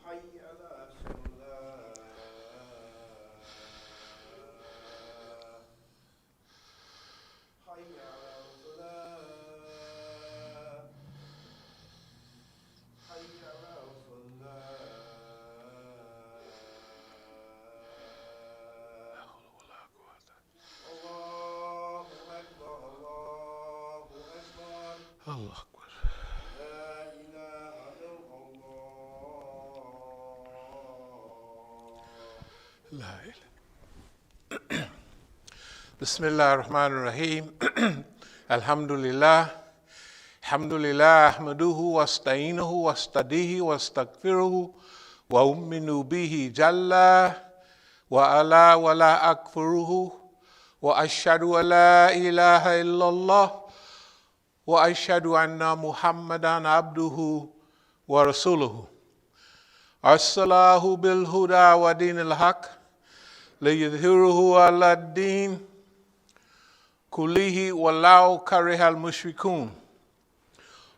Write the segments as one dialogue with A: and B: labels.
A: حي على الصلاة حي على الصلاة حي على الصلاة الله أكبر الله أكبر
B: الله أكبر.
A: لا إله إلا الله
B: لا إله. بسم الله الرحمن الرحيم. الحمد لله. الحمد لله أحمده واستعينه واستهديه واستغفره وأؤمن به جل وعلا ولا أكفره وأشهد أن لا إله إلا الله وأشهد أن محمدا عبده ورسوله أرسله بالهدى ودين الحق ليظهره على الدين كله ولو كره المشركون.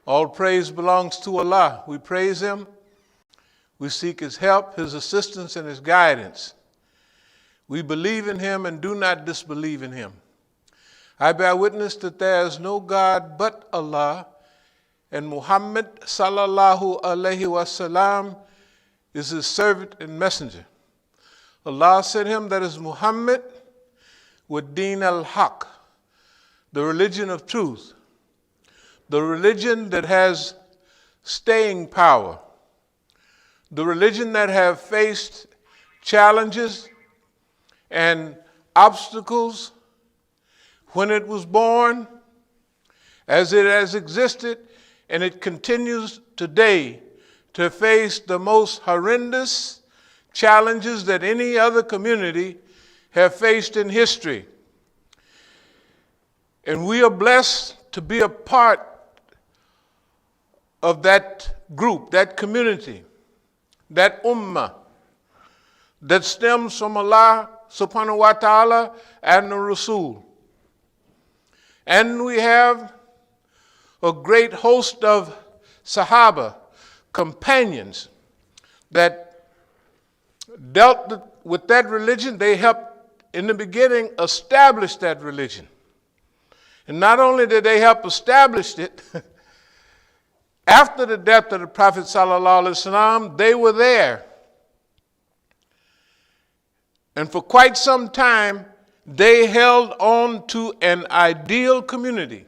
B: All praise belongs to Allah. We praise Him. We seek His help, His assistance, and His guidance. We believe in Him and do not disbelieve in Him. I bear witness that there is no God but Allah, and Muhammad sallallahu alaihi wasallam is His servant and messenger. Allah sent him, that is Muhammad, with Deen al-Haq, the religion of truth, the religion that has staying power, the religion that have faced challenges and obstacles when it was born, as it has existed, and it continues today to face the most horrendous challenges that any other community have faced in history. And we are blessed to be a part of that group, that community, that ummah that stems from Allah subhanahu wa ta'ala and the Rasul. And we have a great host of Sahaba, companions, that dealt with that religion. They helped in the beginning establish that religion. And not only did they help establish it, after the death of the Prophet sallallahu alaihi wasallam, they were there. And for quite some time, they held on to an ideal community.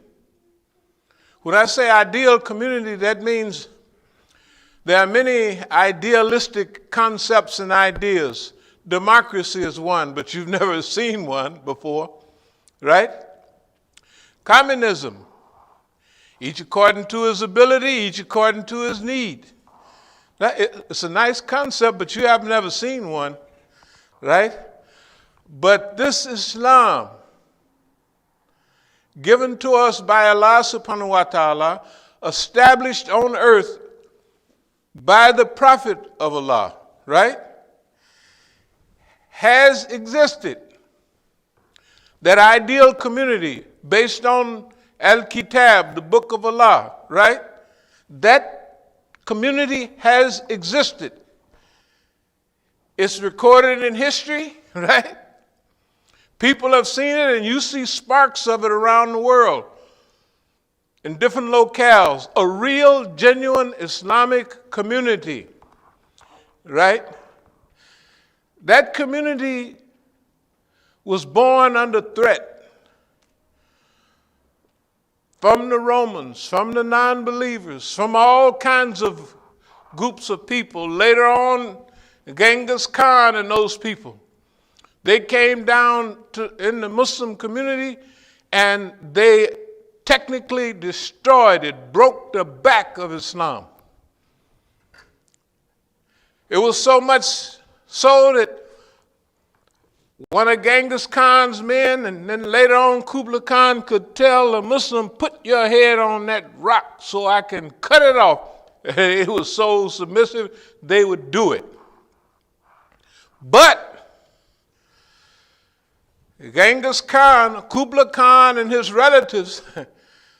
B: When I say ideal community, that means there are many idealistic concepts and ideas. Democracy is one, but you've never seen one before, right? Communism, each according to his ability, each according to his need. It's a nice concept, but you have never seen one, right? But this Islam, given to us by Allah subhanahu wa ta'ala, established on earth by the Prophet of Allah, right, has existed. That ideal community based on Al-Kitab, the book of Allah, right? That community has existed. It's recorded in history, right? People have seen it, and you see sparks of it around the world in different locales. A real, genuine Islamic community, right? That community was born under threat from the Romans, from the non-believers, from all kinds of groups of people. Later on, Genghis Khan and those people, they came down in the Muslim community, and they technically destroyed it, broke the back of Islam. It was so much so that one of Genghis Khan's men, and then later on Kublai Khan, could tell a Muslim, "Put your head on that rock so I can cut it off." It was so submissive, they would do it. But Genghis Khan, Kublai Khan, and his relatives,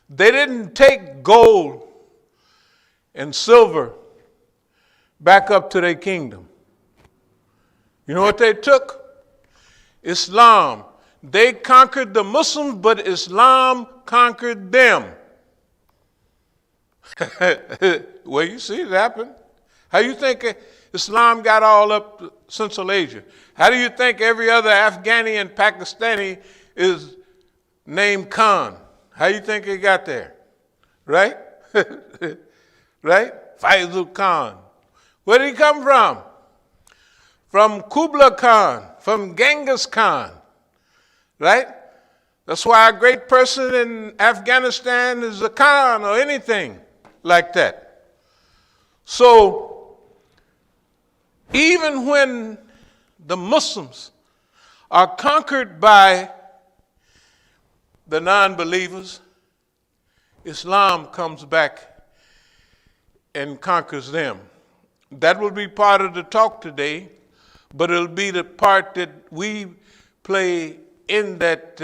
B: they didn't take gold and silver back up to their kingdom. You know what they took? Islam. They conquered the Muslims, but Islam conquered them. Well, you see it happen. How you think Islam got all up to Central Asia? How do you think every other Afghani and Pakistani is named Khan? How you think it got there? Right? Right? Faizul Khan. Where did he come from? From Kublai Khan, from Genghis Khan. Right? That's why a great person in Afghanistan is a Khan or anything like that. So, even when the Muslims are conquered by the non-believers, Islam comes back and conquers them. That will be part of the talk today, but it'll be the part that we play in that,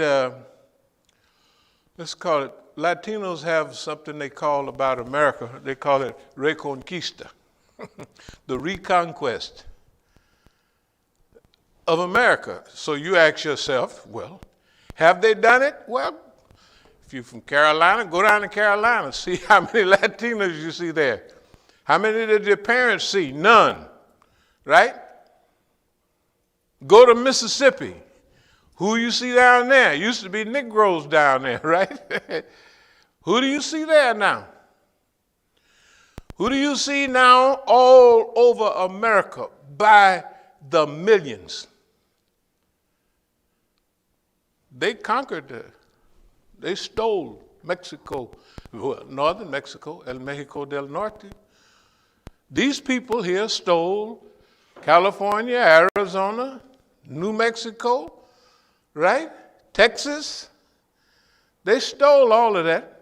B: let's call it, Latinos have something they call about America. They call it Reconquista, the reconquest of America. So you ask yourself, well, have they done it? Well, if you're from Carolina, go down to Carolina, see how many Latinos you see there. How many did your parents see? None, right? Go to Mississippi. Who you see down there? Used to be Negroes down there, right? Who do you see there now? Who do you see now all over America by the millions? They conquered, they stole Mexico, northern Mexico, El Mexico del Norte. These people here stole California, Arizona, New Mexico, right? Texas. They stole all of that.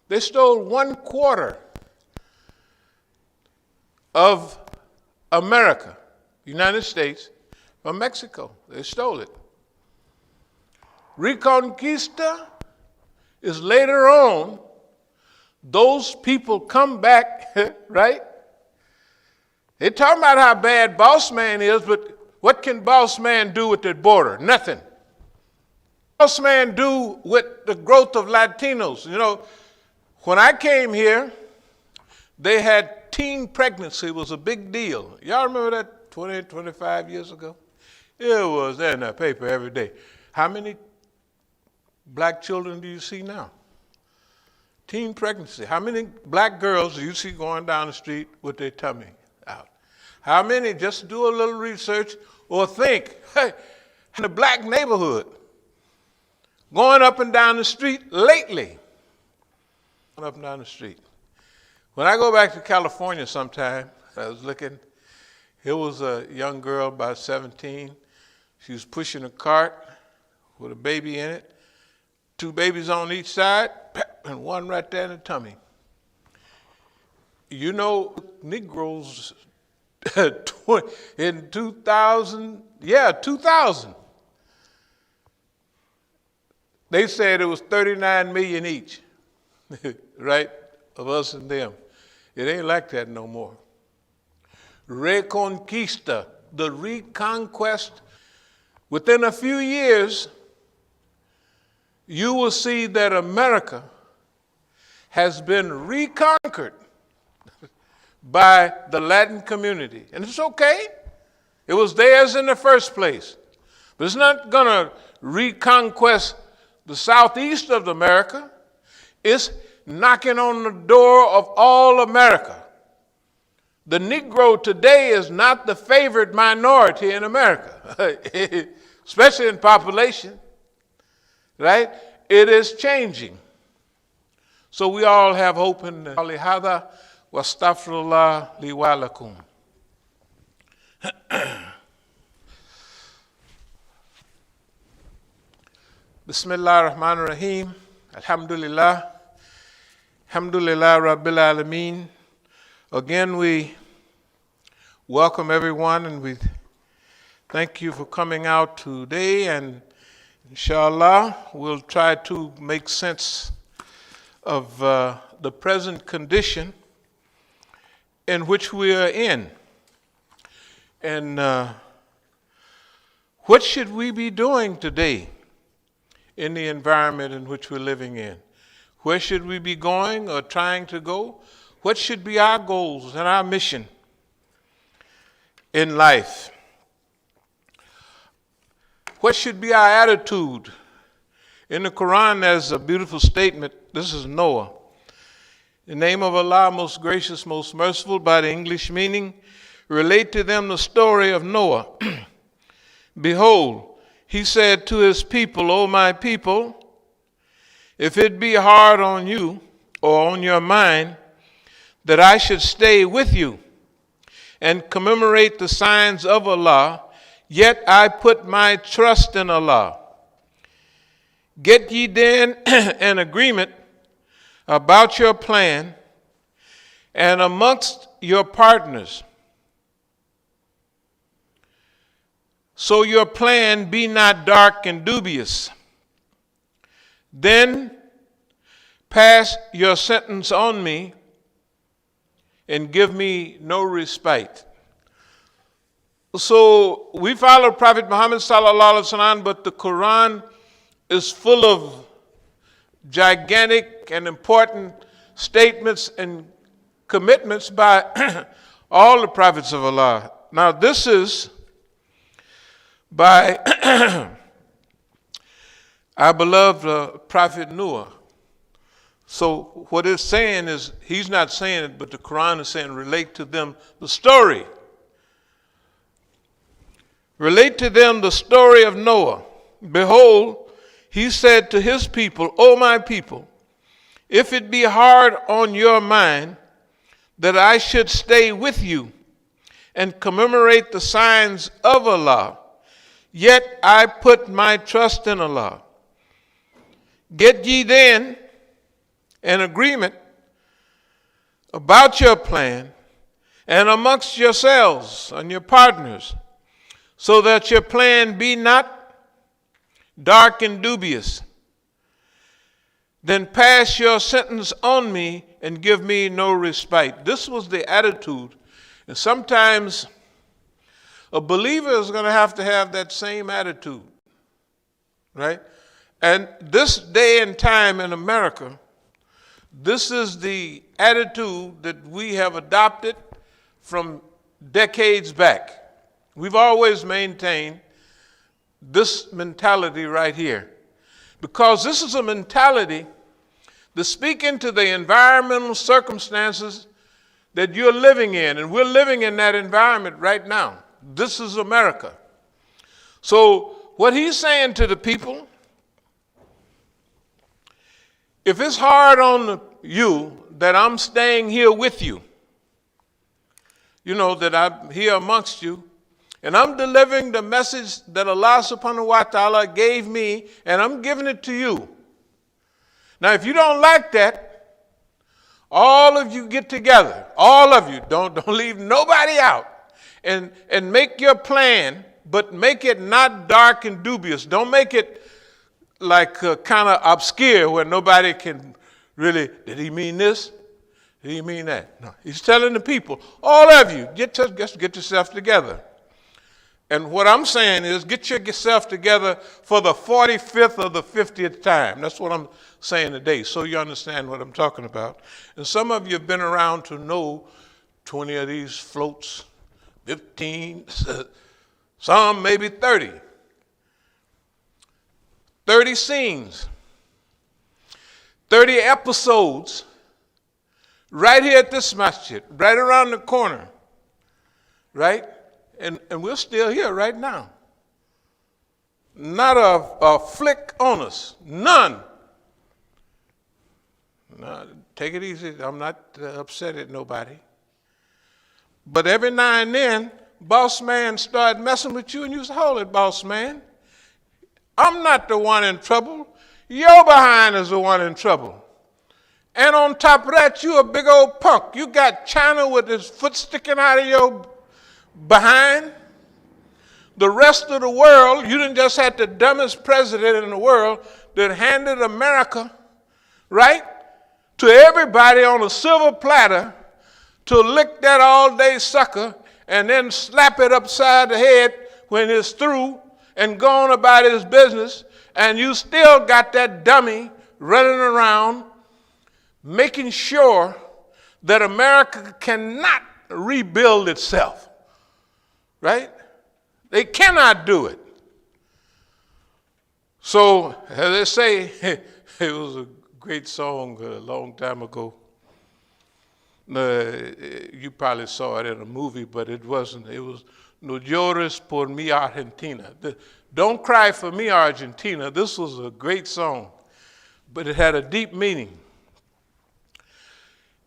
B: They stole 1/4 of America, United States, from Mexico. They stole it. Reconquista is later on, those people come back, right? They talk about how bad Boss Man is, but what can Boss Man do with the border? Nothing. Boss Man do with the growth of Latinos? You know, when I came here, they had teen pregnancy. It was a big deal. Y'all remember that 20, 25 years ago? It was in the paper every day. How many black children do you see now? Teen pregnancy. How many black girls do you see going down the street with their tummy out? How many, just do a little research or think, hey, in the black neighborhood, going up and down the street lately, up and down the street. When I go back to California sometime, I was looking, here was a young girl about 17. She was pushing a cart with a baby in it, 2 babies on each side, and one right there in the tummy. You know, Negroes in 2000, 2000, they said it was 39 million each, right, of us and them. It ain't like that no more. Reconquista, the reconquest. Within a few years, you will see that America has been reconquered by the Latin community. And it's okay. It was theirs in the first place. But it's not going to reconquest the southeast of America. It's knocking on the door of all America. The Negro today is not the favored minority in America, especially in population, right? It is changing. So we all have hope in the wastaghfirullah li wa lakum. Bismillah ar-Rahman ar-Rahim. Alhamdulillah. Alhamdulillah Rabbil Alameen. Again, we welcome everyone and we thank you for coming out today, and inshallah, we'll try to make sense of the present condition in which we are in. And what should we be doing today in the environment in which we're living in? Where should we be going or trying to go? What should be our goals and our mission in life? What should be our attitude? In the Quran, there's a beautiful statement. This is Noah. In the name of Allah, most gracious, most merciful, by the English meaning, relate to them the story of Noah. Behold, he said to his people, O my people, if it be hard on you or on your mind that I should stay with you and commemorate the signs of Allah, yet I put my trust in Allah. Get ye then an agreement about your plan and amongst your partners, so your plan be not dark and dubious. Then pass your sentence on me and give me no respite. So we follow Prophet Muhammad sallallahu alaihi wasallam, but the Quran is full of gigantic and important statements and commitments by all the prophets of Allah. Now this is by our beloved Prophet Noah. So what it's saying is, he's not saying it, but the Quran is saying relate to them the story. Relate to them the story of Noah. Behold, he said to his people, O my people, if it be hard on your mind that I should stay with you and commemorate the signs of Allah, yet I put my trust in Allah. Get ye then an agreement about your plan and amongst yourselves and your partners, so that your plan be not dark and dubious. Then pass your sentence on me and give me no respite. This was the attitude. And sometimes a believer is going to have that same attitude, right? And this day and time in America, this is the attitude that we have adopted from decades back. We've always maintained this mentality right here, because this is a mentality to speak into the environmental circumstances that you're living in, and we're living in that environment right now. This is America. So what he's saying to the people, if it's hard on you that I'm staying here with you, you know, that I'm here amongst you, and I'm delivering the message that Allah subhanahu wa ta'ala gave me, and I'm giving it to you. Now, if you don't like that, all of you get together. All of you. Don't leave nobody out. And make your plan, but make it not dark and dubious. Don't make it like kind of obscure where nobody can really, did he mean this? Did he mean that? No. He's telling the people, all of you, get yourself together. And what I'm saying is, get yourself together for the 45th or the 50th time. That's what I'm saying today, so you understand what I'm talking about. And some of you have been around to know 20 of these floats, 15, some maybe 30. 30 scenes, 30 episodes, right here at this masjid, right around the corner, right? And we're still here right now. Not a flick on us, none. No, take it easy, I'm not upset at nobody. But every now and then, boss man started messing with you and you say, hold it, boss man. I'm not the one in trouble. Your behind is the one in trouble. And on top of that, you a big old punk. You got China with his foot sticking out of your behind. The rest of the world, you didn't just had the dumbest president in the world that handed America, right, to everybody on a silver platter to lick that all-day sucker and then slap it upside the head when it's through and gone about his business, and you still got that dummy running around making sure that America cannot rebuild itself, right? They cannot do it. So, as they say, it was a great song a long time ago. You probably saw it in a movie, but it wasn't. It was No llores por mi Argentina. Don't cry for me, Argentina. This was a great song, but it had a deep meaning.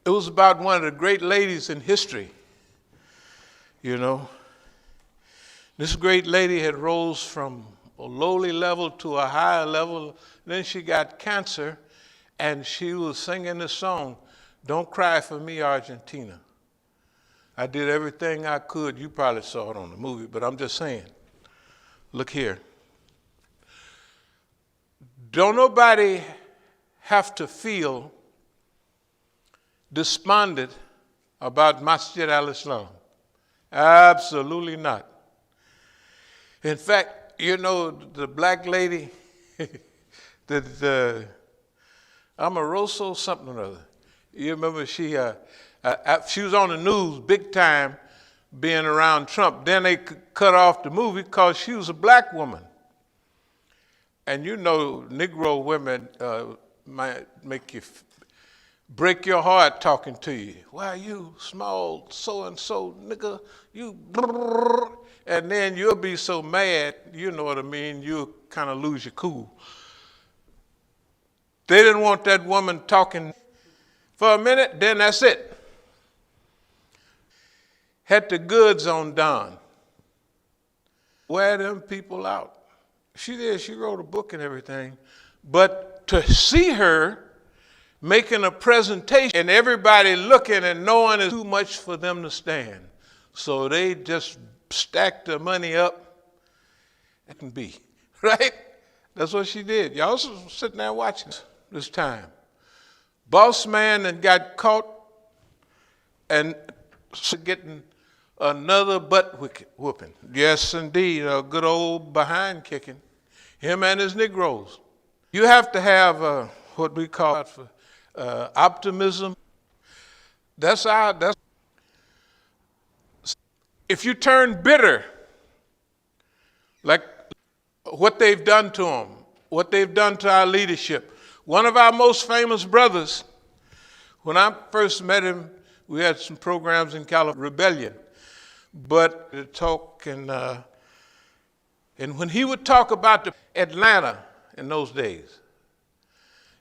B: It was about one of the great ladies in history, you know. This great lady had rose from a lowly level to a higher level. Then she got cancer, and she was singing this song, "Don't Cry for Me, Argentina." I did everything I could. You probably saw it on the movie, but I'm just saying. Look here. Don't nobody have to feel despondent about Masjid al-Islam. Absolutely not. In fact, you know, the black lady, that Amoroso something or other. You remember she was on the news big time being around Trump. Then they cut off the movie because she was a black woman. And you know, Negro women might make you break your heart talking to you. Why, you small so-and-so nigga, you brrr, and then you'll be so mad, you know what I mean, you'll kind of lose your cool. They didn't want that woman talking for a minute, then that's it. Had the goods on Don. Wear them people out. She did, she wrote a book and everything. But to see her making a presentation and everybody looking and knowing it's too much for them to stand. So they just stacked the money up. It can be, right? That's what she did. Y'all sitting there watching this time. Boss man that got caught and getting another butt whooping. Yes, indeed, a good old behind kicking. Him and his Negroes. You have to have what we call optimism. If you turn bitter, like what they've done to them, what they've done to our leadership. One of our most famous brothers, when I first met him, we had some programs in California, Rebellion. But the talk and when he would talk about Atlanta in those days,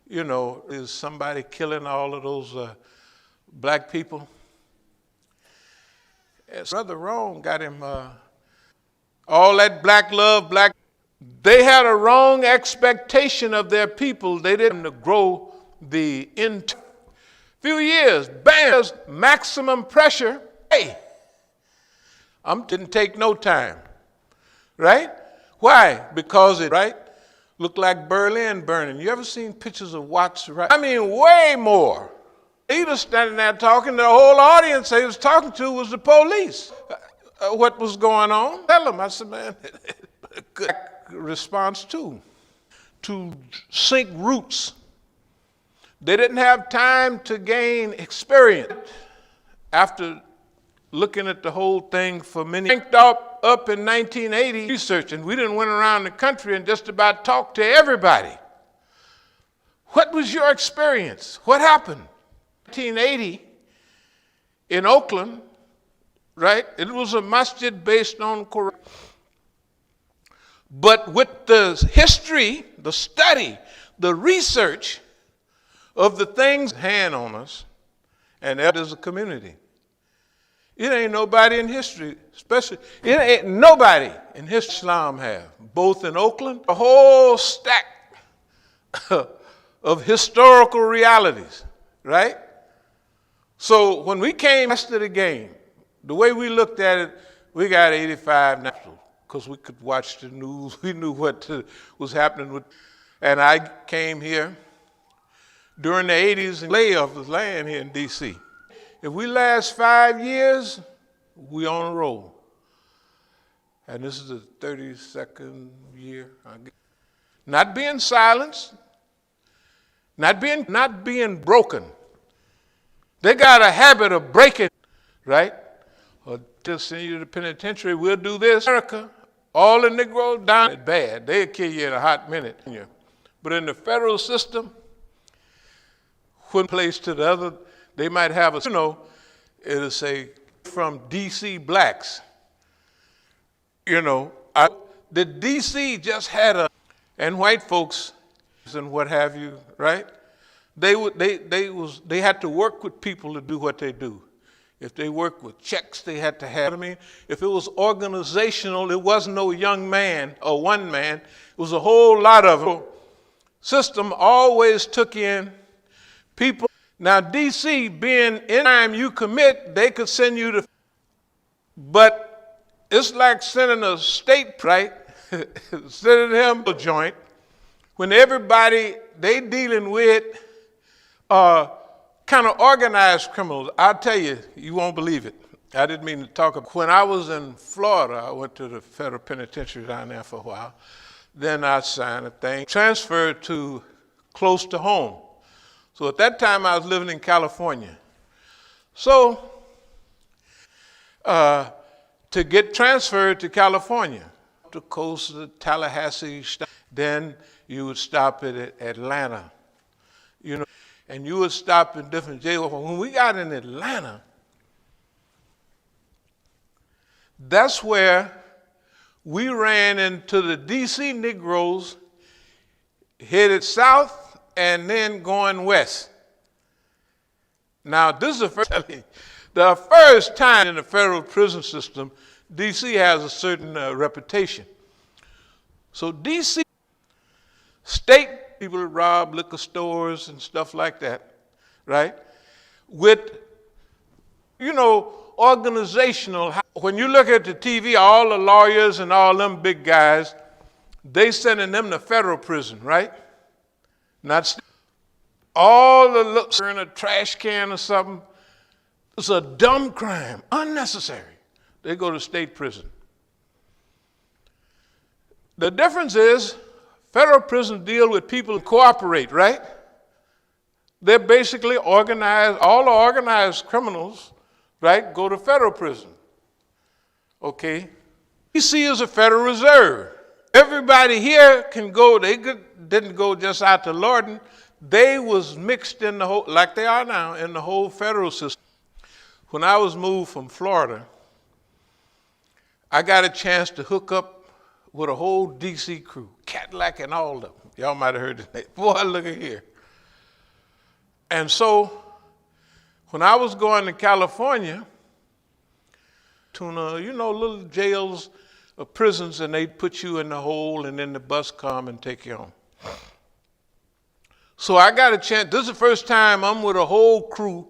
B: you know, is somebody killing all of those black people? Brother Wrong got him all that black love, black. They had a wrong expectation of their people. They didn't grow the few years, bam, maximum pressure. Hey, didn't take no time, right? Why? Because it, right, looked like Berlin burning. You ever seen pictures of Watts, right? I mean, way more. He was standing there talking. The whole audience he was talking to was the police. What was going on? Tell him. I said, man, good response too. To sink roots. They didn't have time to gain experience. After looking at the whole thing for many, ranked up in 1980 researching. We didn't went around the country and just about talked to everybody. What was your experience? What happened? 1980 in Oakland, right? It was a masjid based on Quran. But with the history, the study, the research of the things hand on us, and that is a community. It ain't nobody in history, especially, it ain't nobody in history Islam have, both in Oakland, a whole stack of historical realities, right? So when we came to the game, the way we looked at it, we got 85 now because we could watch the news. We knew what was happening with, and I came here during the 80s and layoff was laying here in D.C. If we last 5 years, we on a roll. And this is the 32nd year. Not being silenced, not being broken. They got a habit of breaking, right? Or just send you to the penitentiary, we'll do this. America, all the Negroes down it bad. They'll kill you in a hot minute. But in the federal system, one place to the other, they might have it'll say from D.C. blacks. The D.C. just had and white folks and what have you, right? They had to work with people to do what they do. If they worked with checks, they had to have. If it was organizational, it wasn't no young man or one man. It was a whole lot of them. System always took in people. Now, D.C. being in time you commit, they could send you to. But it's like sending a state, right? Sending him a joint when everybody they dealing with kind of organized criminals. I'll tell you, you won't believe it. I didn't mean to talk about. When I was in Florida, I went to the federal penitentiary down there for a while. Then I signed a thing, transferred to close to home. So at that time, I was living in California. So to get transferred to California, the coast of Tallahassee, then you would stop at Atlanta, and you would stop in different jails. When we got in Atlanta, that's where we ran into the D.C. Negroes headed south and then going west. Now, this is the first time in the federal prison system, D.C. has a certain reputation. So D.C. state people that rob liquor stores and stuff like that, right? With, organizational. When you look at the TV, all the lawyers and all them big guys, they sending them to federal prison, right? Not all the looks in a trash can or something. It's a dumb crime, unnecessary. They go to state prison. The difference is federal prisons deal with people who cooperate, right? They're basically organized, all the organized criminals, right, go to federal prison. Okay? D.C. is a Federal Reserve. Everybody here can go, didn't go just out to Lorton. They was mixed in the whole, like they are now, in the whole federal system. When I was moved from Florida, I got a chance to hook up with a whole D.C. crew, Cadillac and all of them. Y'all might have heard the name. Boy, look at here. And so, when I was going to California, little jails or prisons, and they'd put you in the hole, and then the bus come and take you home. So I got a chance. This is the first time I'm with a whole crew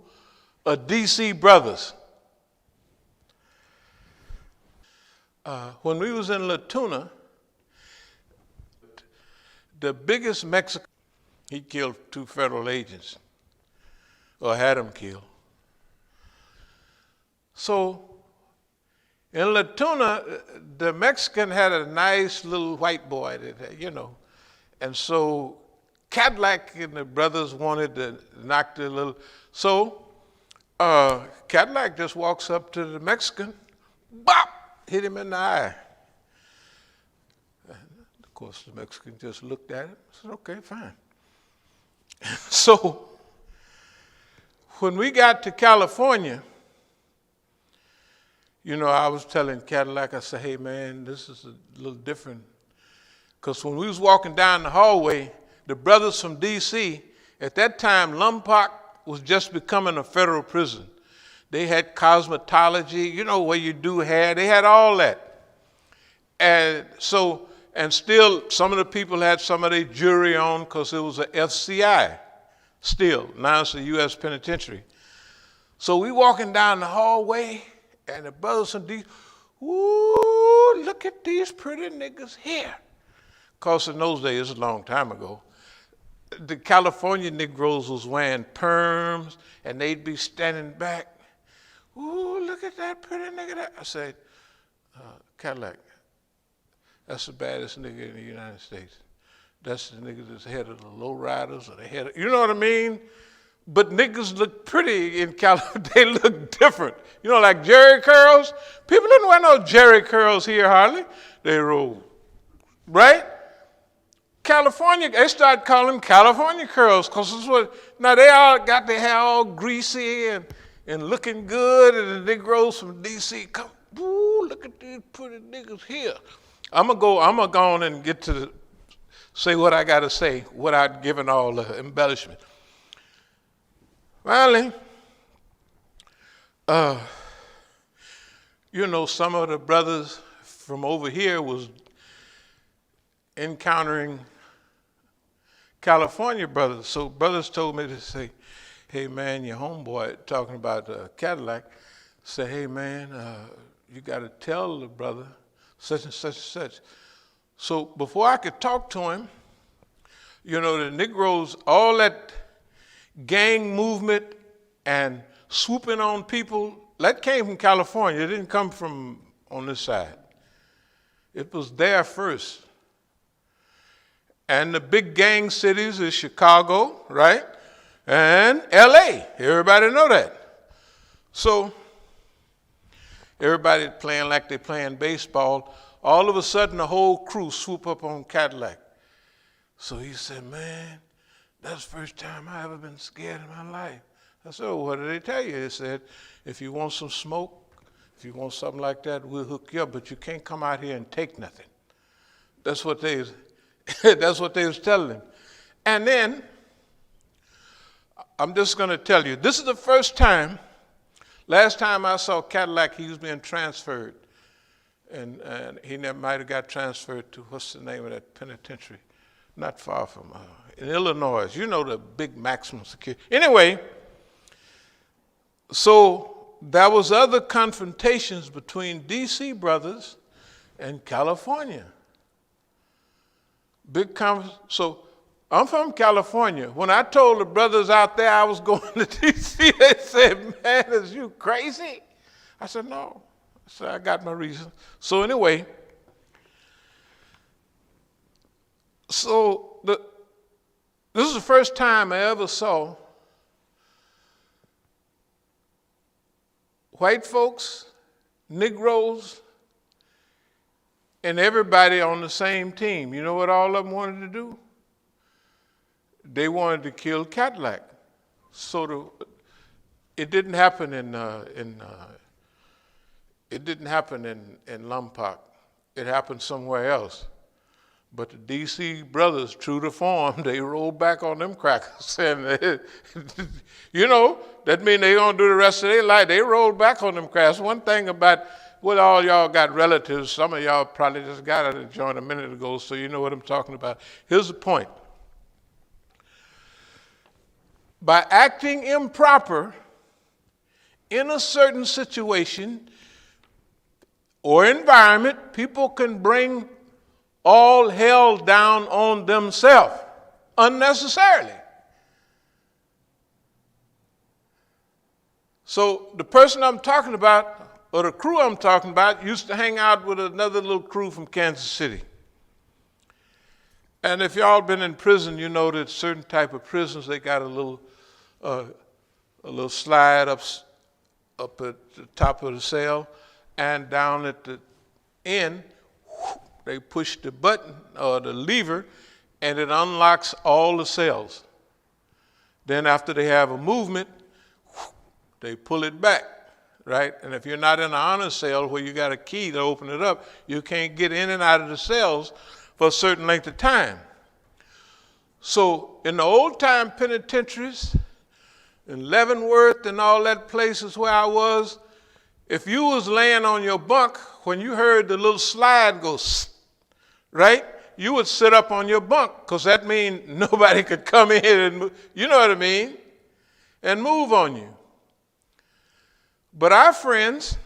B: of D.C. brothers. When we was in La Tuna, the biggest Mexican, he killed 2 federal agents, or had them killed. So in La Tuna, the Mexican had a nice little white boy, and so Cadillac and the brothers wanted to knock the little, so Cadillac just walks up to the Mexican, bop, hit him in the eye. And of course, the Mexican just looked at him and said, okay, fine. So when we got to California, I was telling Cadillac, I said, hey, man, this is a little different. Because when we was walking down the hallway, the brothers from D.C., at that time, Lompoc was just becoming a federal prison. They had cosmetology, where you do hair. They had all that. And so, and still, some of the people had some of their jewelry on because it was a FCI still. Now it's a U.S. penitentiary. So we walking down the hallway, and the brothers from D.C., ooh, look at these pretty niggas here. Because in those days, it's a long time ago, the California Negroes was wearing perms, and they'd be standing back. Ooh, look at that pretty nigga there. I said, Cadillac, that's the baddest nigga in the United States. That's the nigga that's head of the low riders or the head of, you know what I mean? But niggas look pretty in California. They look different. You know, like Jerry curls. People didn't wear no Jerry curls here hardly. They roll, right? California, they started calling them California curls because it's what, now they all got their hair all greasy and looking good, and the Negroes from D.C. come, ooh, look at these pretty niggas here. I'm gonna go on and get to say what I gotta say without giving all the embellishment. Finally, you know, some of the brothers from over here was encountering California brothers. So brothers told me to say, hey man, your homeboy talking about Cadillac, say, hey man, you got to tell the brother such and such and such. So before I could talk to him, you know, the Negroes, all that gang movement and swooping on people, that came from California. It didn't come from on this side. It was there first. And the big gang cities is Chicago, right? And LA. Everybody know that. So everybody playing like they playing baseball. All of a sudden, the whole crew swoop up on Cadillac. So he said, man, that's the first time I ever been scared in my life. I said, well, what did they tell you? They said, if you want some smoke, if you want something like that, we'll hook you up, but you can't come out here and take nothing. That's what they was telling him. And then, I'm just going to tell you, this is the first time, last time I saw Cadillac, he was being transferred. And he might have got transferred to, what's the name of that penitentiary? Not far from, in Illinois. You know, the big maximum security. Anyway, so there was other confrontations between D.C. brothers and California. So I'm from California. When I told the brothers out there I was going to D.C., they said, man, is you crazy? I said, no. I said, I got my reasons. So anyway, so this is the first time I ever saw white folks, Negroes, and everybody on the same team. You know what all of them wanted to do? They wanted to kill Cadillac. So it didn't happen in Lompoc. It happened somewhere else. But the D.C. brothers, true to form, they rolled back on them crackers. And, you know, that means they're going to do the rest of their life. They rolled back on them crackers. One thing about, well, all y'all got relatives. Some of y'all probably just got out of the joint a minute ago, so you know what I'm talking about. Here's the point. By acting improper in a certain situation or environment, people can bring all hell down on themselves unnecessarily. So the person I'm talking about, or the crew I'm talking about, used to hang out with another little crew from Kansas City. And if y'all been in prison, you know that certain type of prisons, they got a little slide up at the top of the cell, and down at the end, they push the button or the lever, and it unlocks all the cells. Then after they have a movement, they pull it back, right? And if you're not in an honor cell where you got a key to open it up, you can't get in and out of the cells for a certain length of time. So in the old time penitentiaries, in Leavenworth and all that places where I was, if you was laying on your bunk, when you heard the little slide go, right, you would sit up on your bunk, because that means nobody could come in and move, you know what I mean, and move on you. But our friends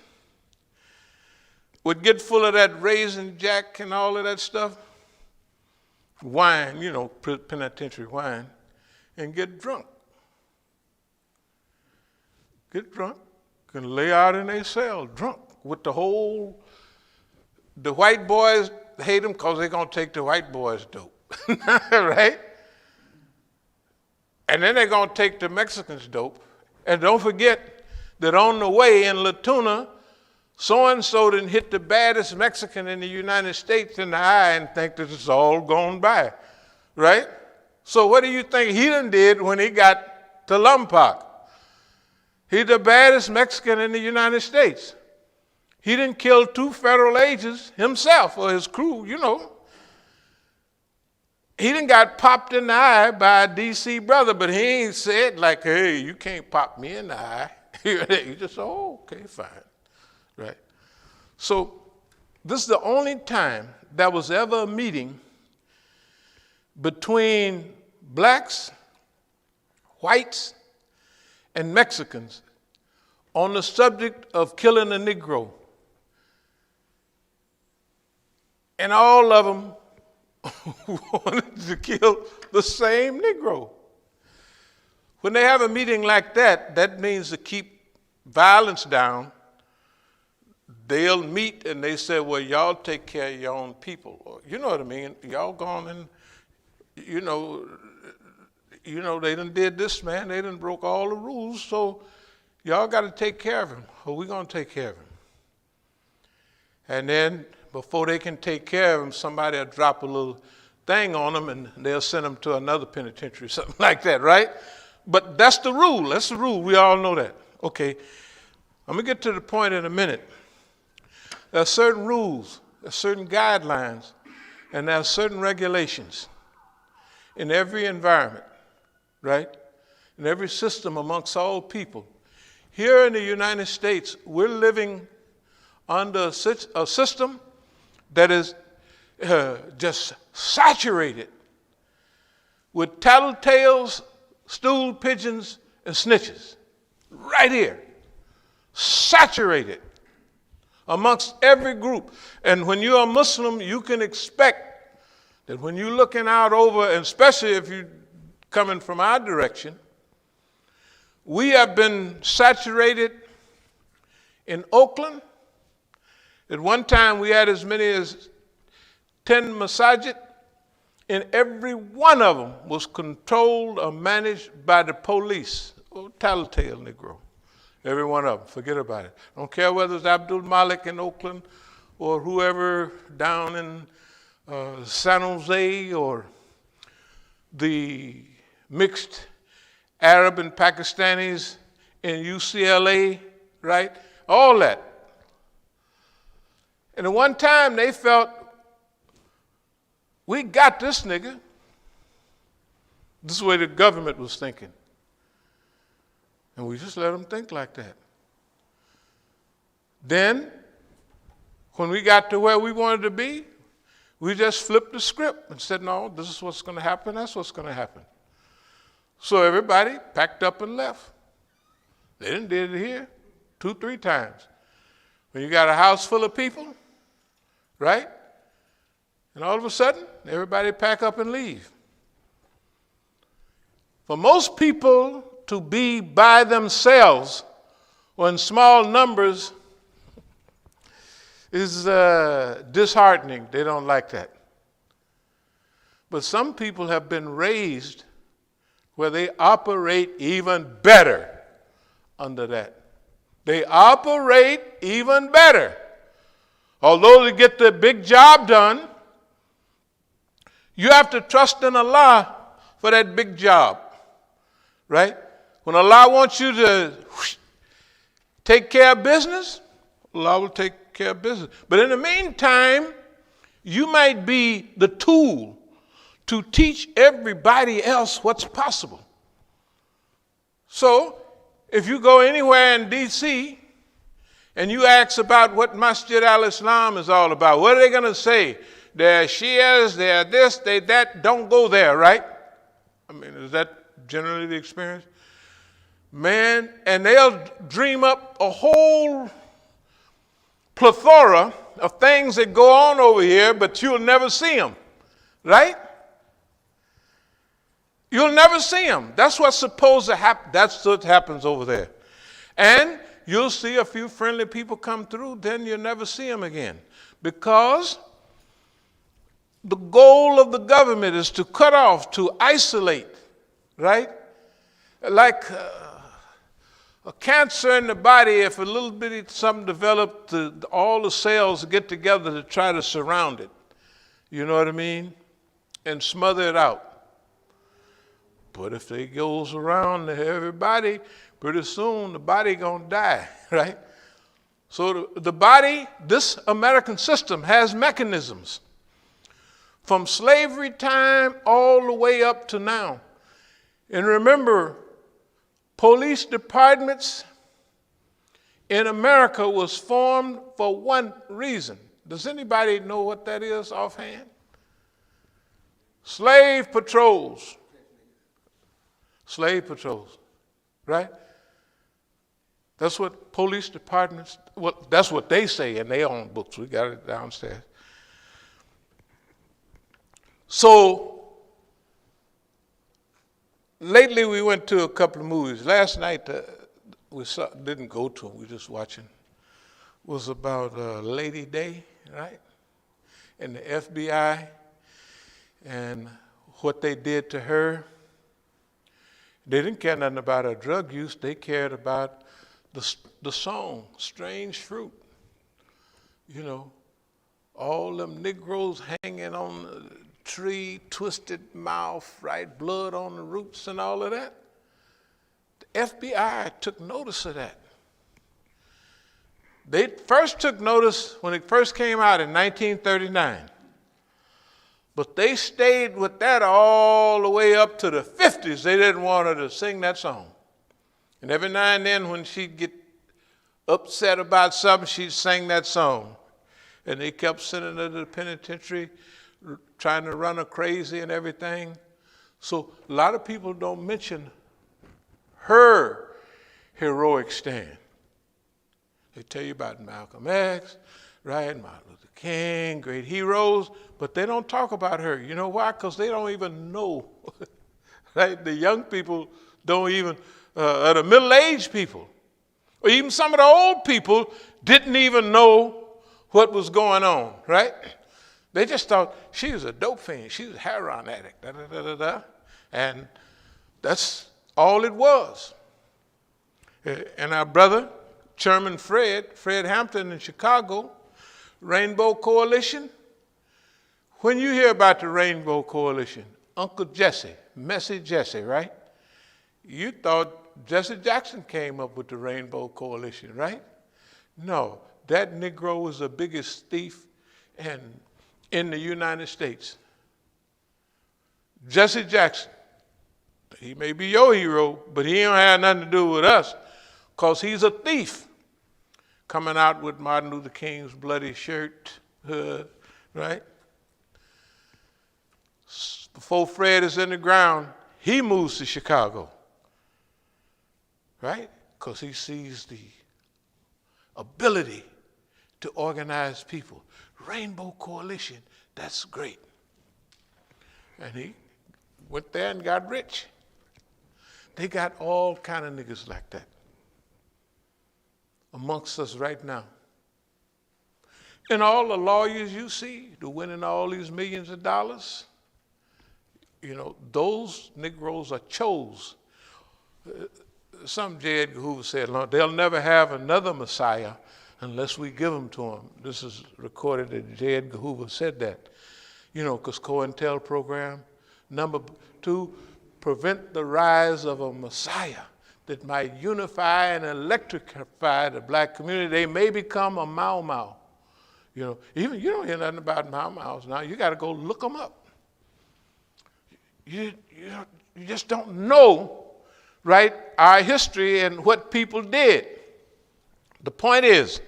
B: would get full of that Raisin Jack and all of that stuff, wine, you know, penitentiary wine, and get drunk. Get drunk, can lay out in their cell drunk with the white boys hate them because they're going to take the white boys' dope, right? And then they're going to take the Mexicans' dope. And don't forget that on the way in La Tuna, so-and-so didn't hit the baddest Mexican in the United States in the eye and think that it's all gone by, right? So what do you think he done did when he got to Lompoc? He's the baddest Mexican in the United States. He didn't kill 2 federal agents himself or his crew, you know. He done got popped in the eye by a D.C. brother, but he ain't said like, hey, you can't pop me in the eye. He just said, oh, okay, fine, right? So this is the only time there was ever a meeting between blacks, whites, and Mexicans on the subject of killing a Negro. And all of them wanted to kill the same Negro. When they have a meeting like that, that means to keep violence down. They'll meet and they say, well, y'all take care of your own people. Or, you know what I mean? Y'all gone and, you know, they done did this, man. They done broke all the rules, so y'all got to take care of him, or we're going to take care of him. And then before they can take care of him, somebody will drop a little thing on them and they'll send them to another penitentiary, something like that, right? But that's the rule. That's the rule. We all know that. Okay, I'm going to get to the point in a minute. There are certain rules, there are certain guidelines, and there are certain regulations in every environment, right? In every system amongst all people. Here in the United States, we're living under a system that is just saturated with tattletales, stool pigeons, and snitches. Right here. Saturated amongst every group. And when you're a Muslim, you can expect that when you're looking out over, and especially if you're coming from our direction, we have been saturated in Oakland. At one time, we had as many as 10 masajid, and every one of them was controlled or managed by the police. Oh, tattletale Negro. Every one of them. Forget about it. Don't care whether it's Abdul Malik in Oakland or whoever down in San Jose or the mixed Arab and Pakistanis in UCLA, right? All that. And at one time they felt, we got this nigga. This is the way the government was thinking. And we just let them think like that. Then, when we got to where we wanted to be, we just flipped the script and said, no, this is what's going to happen, that's what's going to happen. So everybody packed up and left. They didn't did it here 2-3 times. When you got a house full of people, right? And all of a sudden, everybody pack up and leave. For most people to be by themselves or in small numbers is disheartening. They don't like that. But some people have been raised where they operate even better under that. They operate even better. Although to get the big job done, you have to trust in Allah for that big job, right? When Allah wants you to take care of business, Allah will take care of business. But in the meantime, you might be the tool to teach everybody else what's possible. So, if you go anywhere in D.C. and you ask about what Masjid al-Islam is all about, what are they going to say? They're Shias, they're this, they're that. Don't go there, right? I mean, is that generally the experience? Man, and they'll dream up a whole plethora of things that go on over here, but you'll never see them, right? You'll never see them. That's what's supposed to happen. That's what happens over there. And you'll see a few friendly people come through, then you'll never see them again. Because the goal of the government is to cut off, to isolate, right? Like a cancer in the body, if a little bitty something developed, all the cells get together to try to surround it. You know what I mean? And smother it out. But if it goes around to everybody, pretty soon the body gonna die, right? So the body, this American system has mechanisms from slavery time all the way up to now. And remember, police departments in America was formed for one reason. Does anybody know what that is offhand? Slave patrols. Slave patrols, right? That's what police departments, well, that's what they say in their own books. We got it downstairs. So, lately we went to a couple of movies. Last night didn't go to them, we just watching. Was about Lady Day, right? And the FBI and what they did to her. They didn't care nothing about her drug use. They cared about the song, Strange Fruit. You know, all them Negroes hanging on the tree, twisted mouth, right? Blood on the roots and all of that. The FBI took notice of that. They first took notice when it first came out in 1939. But they stayed with that all the way up to the 50s. They didn't want her to sing that song. And every now and then when she'd get upset about something, she'd sing that song. And they kept sending her to the penitentiary, trying to run her crazy and everything. So a lot of people don't mention her heroic stand. They tell you about Malcolm X, right? Martin Luther King, great heroes, but they don't talk about her. You know why? Because they don't even know, right? The young people don't even, or the middle-aged people, or even some of the old people didn't even know what was going on, right? They just thought she was a dope fiend, she was a heroin addict, and that's all it was. And our brother, Chairman Fred Hampton in Chicago, Rainbow Coalition. When you hear about the Rainbow Coalition, Uncle Jesse, Messy Jesse, right? You thought Jesse Jackson came up with the Rainbow Coalition, right? No, that Negro was the biggest thief in the United States. Jesse Jackson, he may be your hero, but he don't have nothing to do with us because he's a thief. Coming out with Martin Luther King's bloody shirt, right? Before Fred is in the ground, he moves to Chicago, right? Because he sees the ability to organize people. Rainbow Coalition, that's great. And he went there and got rich. They got all kind of niggas like that amongst us right now. And all the lawyers you see, they're winning all these millions of dollars, you know, those Negroes are chose. Some J. Edgar Hoover said, they'll never have another Messiah unless we give them to them. This is recorded that J. Edgar Hoover said that. You know, because COINTEL program. Number 2, prevent the rise of a Messiah that might unify and electrify the black community. They may become a Mau Mau. You know, even you don't hear nothing about Mau Maus now. You got to go look them up. You just don't know, right, our history and what people did. The point is,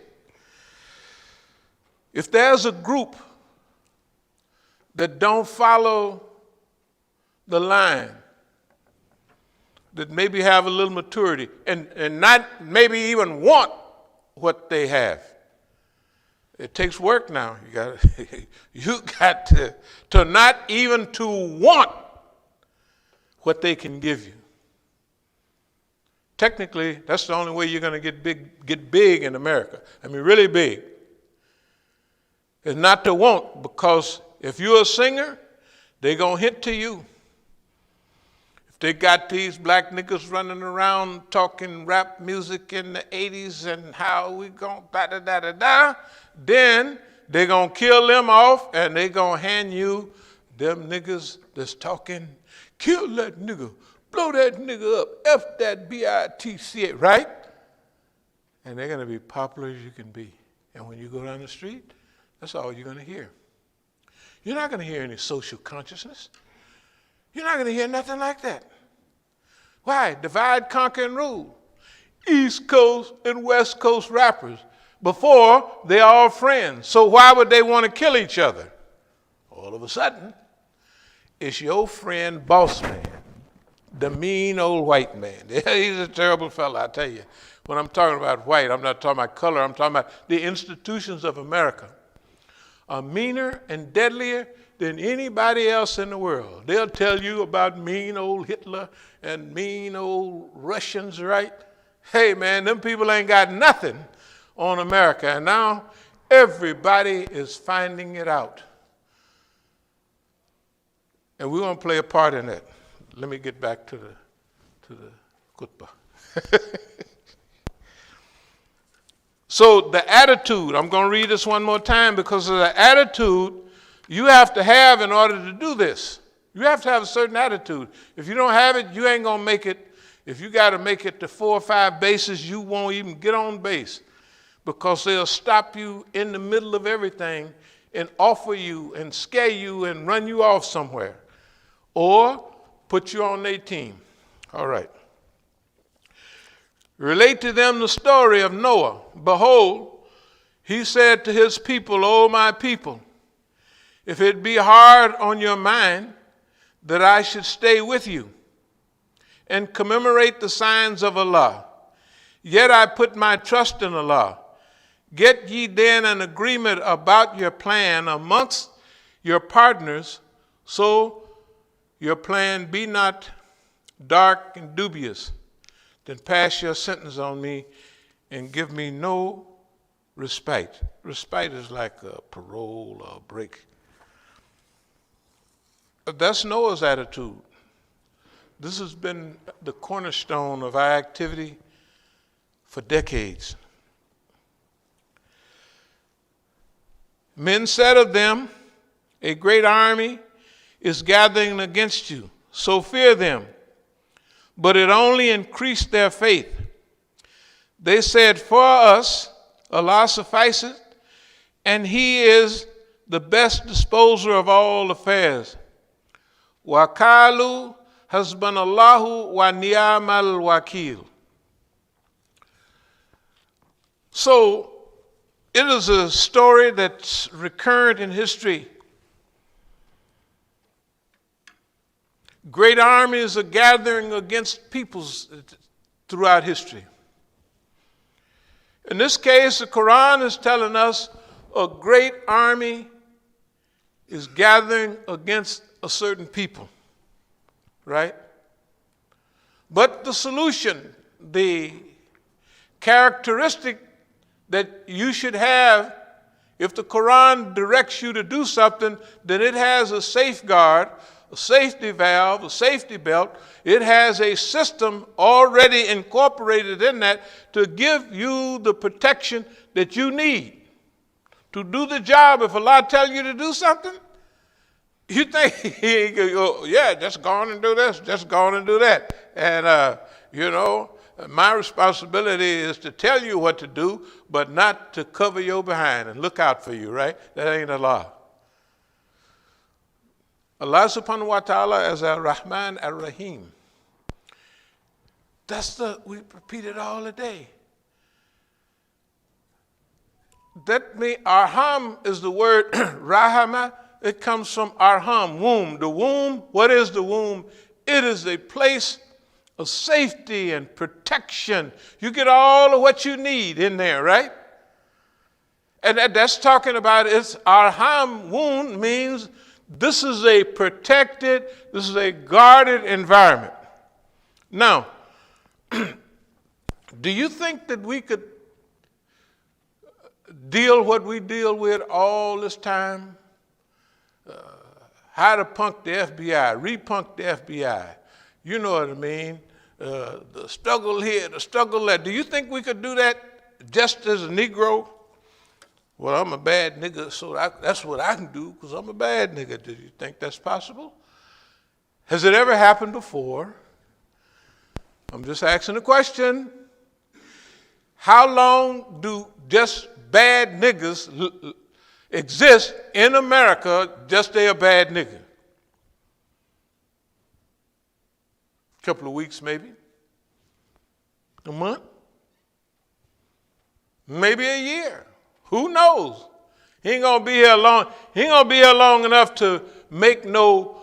B: if there's a group that don't follow the line, that maybe have a little maturity and not maybe even want what they have. It takes work now. You got to not even to want what they can give you. Technically, that's the only way you're going to get big in America. I mean, really big. It's not to want, because if you're a singer, they're going to hit to you. If they got these black niggas running around talking rap music in the 80s and how we going da-da-da-da-da, then they're going to kill them off and they're going to hand you them niggas that's talking, kill that nigga, blow that nigga up, F that B-I-T-C-A, right? And they're going to be popular as you can be. And when you go down the street, that's all you're going to hear. You're not going to hear any social consciousness. You're not going to hear nothing like that. Why? Divide, conquer, and rule. East Coast and West Coast rappers. Before, they're all friends. So why would they want to kill each other? All of a sudden, it's your friend, Boss Man, the mean old white man. He's a terrible fella, I tell you. When I'm talking about white, I'm not talking about color. I'm talking about the institutions of America are meaner and deadlier than anybody else in the world. They'll tell you about mean old Hitler and mean old Russians, right? Hey, man, them people ain't got nothing on America. And now everybody is finding it out. And we're going to play a part in that. Let me get back to the khutbah. So the attitude, I'm going to read this one more time because of the attitude you have to have in order to do this. You have to have a certain attitude. If you don't have it, you ain't going to make it. If you got to make it to 4 or 5 bases, you won't even get on base because they'll stop you in the middle of everything and offer you and scare you and run you off somewhere or put you on their team. All right. Relate to them the story of Noah. Behold, he said to his people, O my people, if it be hard on your mind that I should stay with you and commemorate the signs of Allah, yet I put my trust in Allah. Get ye then an agreement about your plan amongst your partners, so your plan be not dark and dubious. Then pass your sentence on me and give me no respite. Respite is like a parole or a break. That's Noah's attitude. This has been the cornerstone of our activity for decades. Men said of them, a great army is gathering against you, so fear them. But it only increased their faith. They said, for us, Allah sufficeth, and he is the best disposer of all affairs. وَقَالُوا حَسْبَنَ اللَّهُ وَنِعْمَ الْوَكِيلُ. So, it is a story that's recurrent in history. Great armies are gathering against peoples throughout history. In this case, the Quran is telling us a great army is gathering against a certain people, right? But the solution, the characteristic that you should have, if the Quran directs you to do something, then it has a safeguard, a safety valve, a safety belt. It has a system already incorporated in that to give you the protection that you need to do the job. If Allah tells you to do something, you think, yeah, just go on and do this, just go on and do that. And, my responsibility is to tell you what to do, but not to cover your behind and look out for you, right? That ain't Allah. Allah subhanahu wa ta'ala is Ar-Rahman Ar-Rahim. We repeat it all the day. That means Arham is the word Rahama. It comes from Arham, womb. The womb, what is the womb? It is a place of safety and protection. You get all of what you need in there, right? And that's talking about it's Arham, womb means this is a protected, this is a guarded environment. Now, Do you think that we could deal what we deal with all this time? How to punk the FBI, repunk the FBI. You know what I mean? The struggle here, the struggle there. Do you think we could do that just as a Negro? Well, I'm a bad nigga, so that's what I can do because I'm a bad nigga. Do you think that's possible? Has it ever happened before? I'm just asking a question. How long do just bad niggas exist in America, just they a bad nigga? A couple of weeks maybe? A month? Maybe a year. Who knows? He ain't gonna be here long. He ain't gonna be here long enough to make no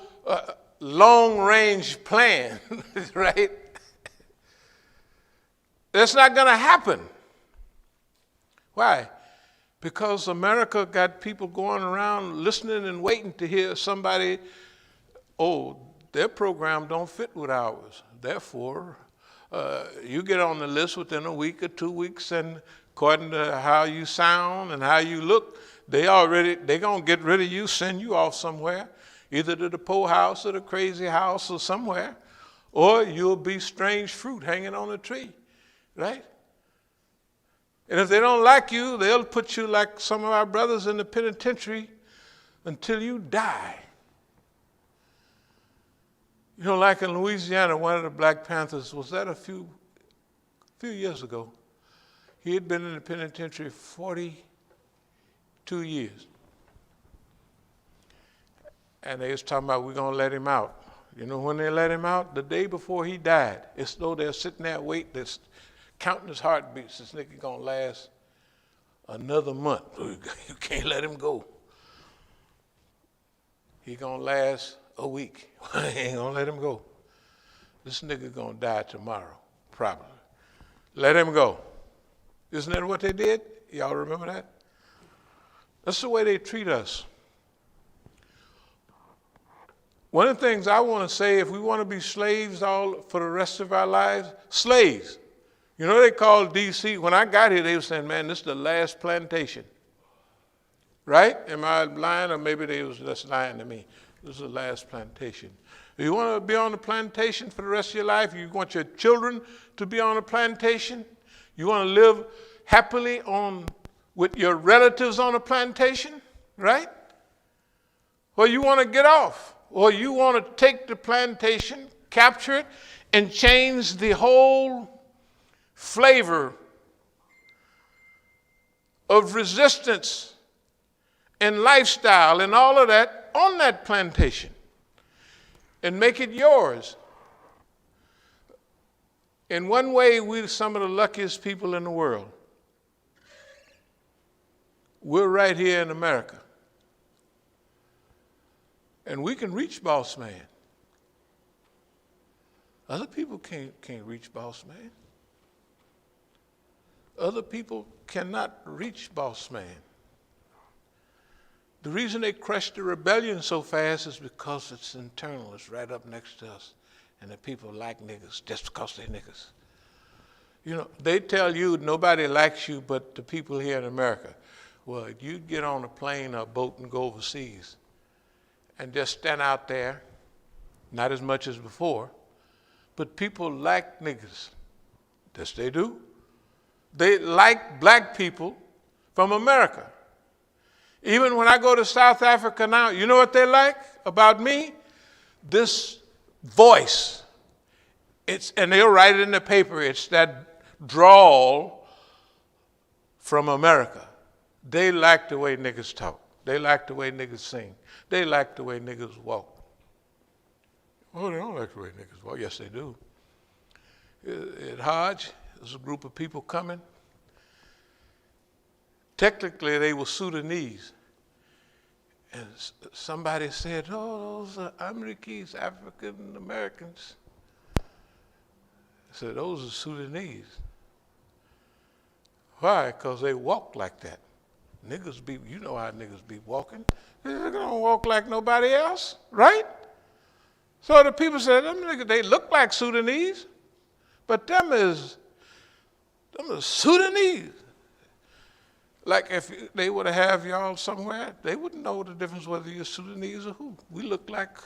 B: long-range plan, right? That's not gonna happen. Why? Because America got people going around listening and waiting to hear somebody, oh, their program don't fit with ours. Therefore, you get on the list within a week or 2 weeks, and according to how you sound and how you look, they gonna get rid of you, send you off somewhere, either to the poor house or the crazy house or somewhere, or you'll be strange fruit hanging on a tree, right? And if they don't like you, they'll put you like some of our brothers in the penitentiary until you die. You know, like in Louisiana, one of the Black Panthers, was that a few years ago? He had been in the penitentiary 42 years. And they was talking about, we're going to let him out. You know when they let him out? The day before he died. It's though they're sitting there waiting, they're counting his heartbeats. This nigga going to last another month. You can't let him go. He going to last a week. He ain't going to let him go. This nigga going to die tomorrow, probably. Let him go. Isn't that what they did? Y'all remember that? That's the way they treat us. One of the things I want to say, if we want to be slaves all for the rest of our lives, slaves. You know, they called D.C., when I got here, they were saying, man, this is the last plantation. Right? Am I lying? Or maybe they was just lying to me. This is the last plantation. If you want to be on the plantation for the rest of your life, you want your children to be on a plantation, you want to live happily with your relatives on a plantation, right? Or you want to get off, or you want to take the plantation, capture it, and change the whole flavor of resistance and lifestyle and all of that on that plantation and make it yours. In one way, we're some of the luckiest people in the world. We're right here in America. And we can reach boss man. Other people can't reach boss man. Other people cannot reach boss man. The reason they crushed the rebellion so fast is because it's internal. It's right up next to us. And the people like niggas just because they're niggas. You know, they tell you nobody likes you but the people here in America. Well, you get on a plane or a boat and go overseas and just stand out there, not as much as before, but people like niggas. Yes, they do. They like black people from America. Even when I go to South Africa now, you know what they like about me? This voice. And they'll write it in the paper. It's that drawl from America. They like the way niggas talk. They like the way niggas sing. They like the way niggas walk. Oh, they don't like the way niggas walk. Yes, they do. At Hodge, there's a group of people coming. Technically, they were Sudanese. And somebody said, oh, those are Americans, African Americans. I said, those are Sudanese. Why? Because they walk like that. Niggas be, you know how niggas be walking. They're gonna walk like nobody else, right? So the people said, them niggas, they look like Sudanese, but them is Them are Sudanese. Like if they were to have y'all somewhere, they wouldn't know the difference whether you're Sudanese or who. We look like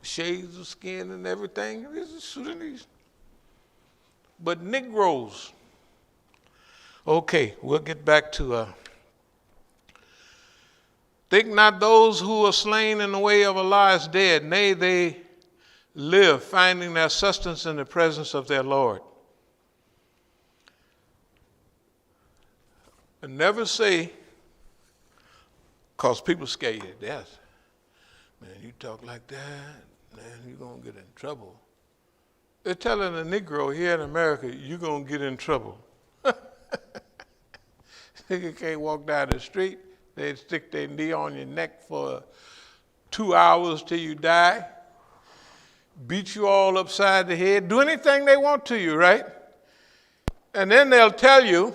B: shades of skin and everything. This is Sudanese. But Negroes. Okay, we'll get back to think not those who are slain in the way of Allah is dead. Nay, they live, finding their sustenance in the presence of their Lord. And never say, because people scare you to death. Man, you talk like that, man, you're going to get in trouble. They're telling a Negro here in America, you're going to get in trouble. Nigga can't walk down the street. They stick their knee on your neck for 2 hours till you die. Beat you all upside the head. Do anything they want to you, right? And then they'll tell you,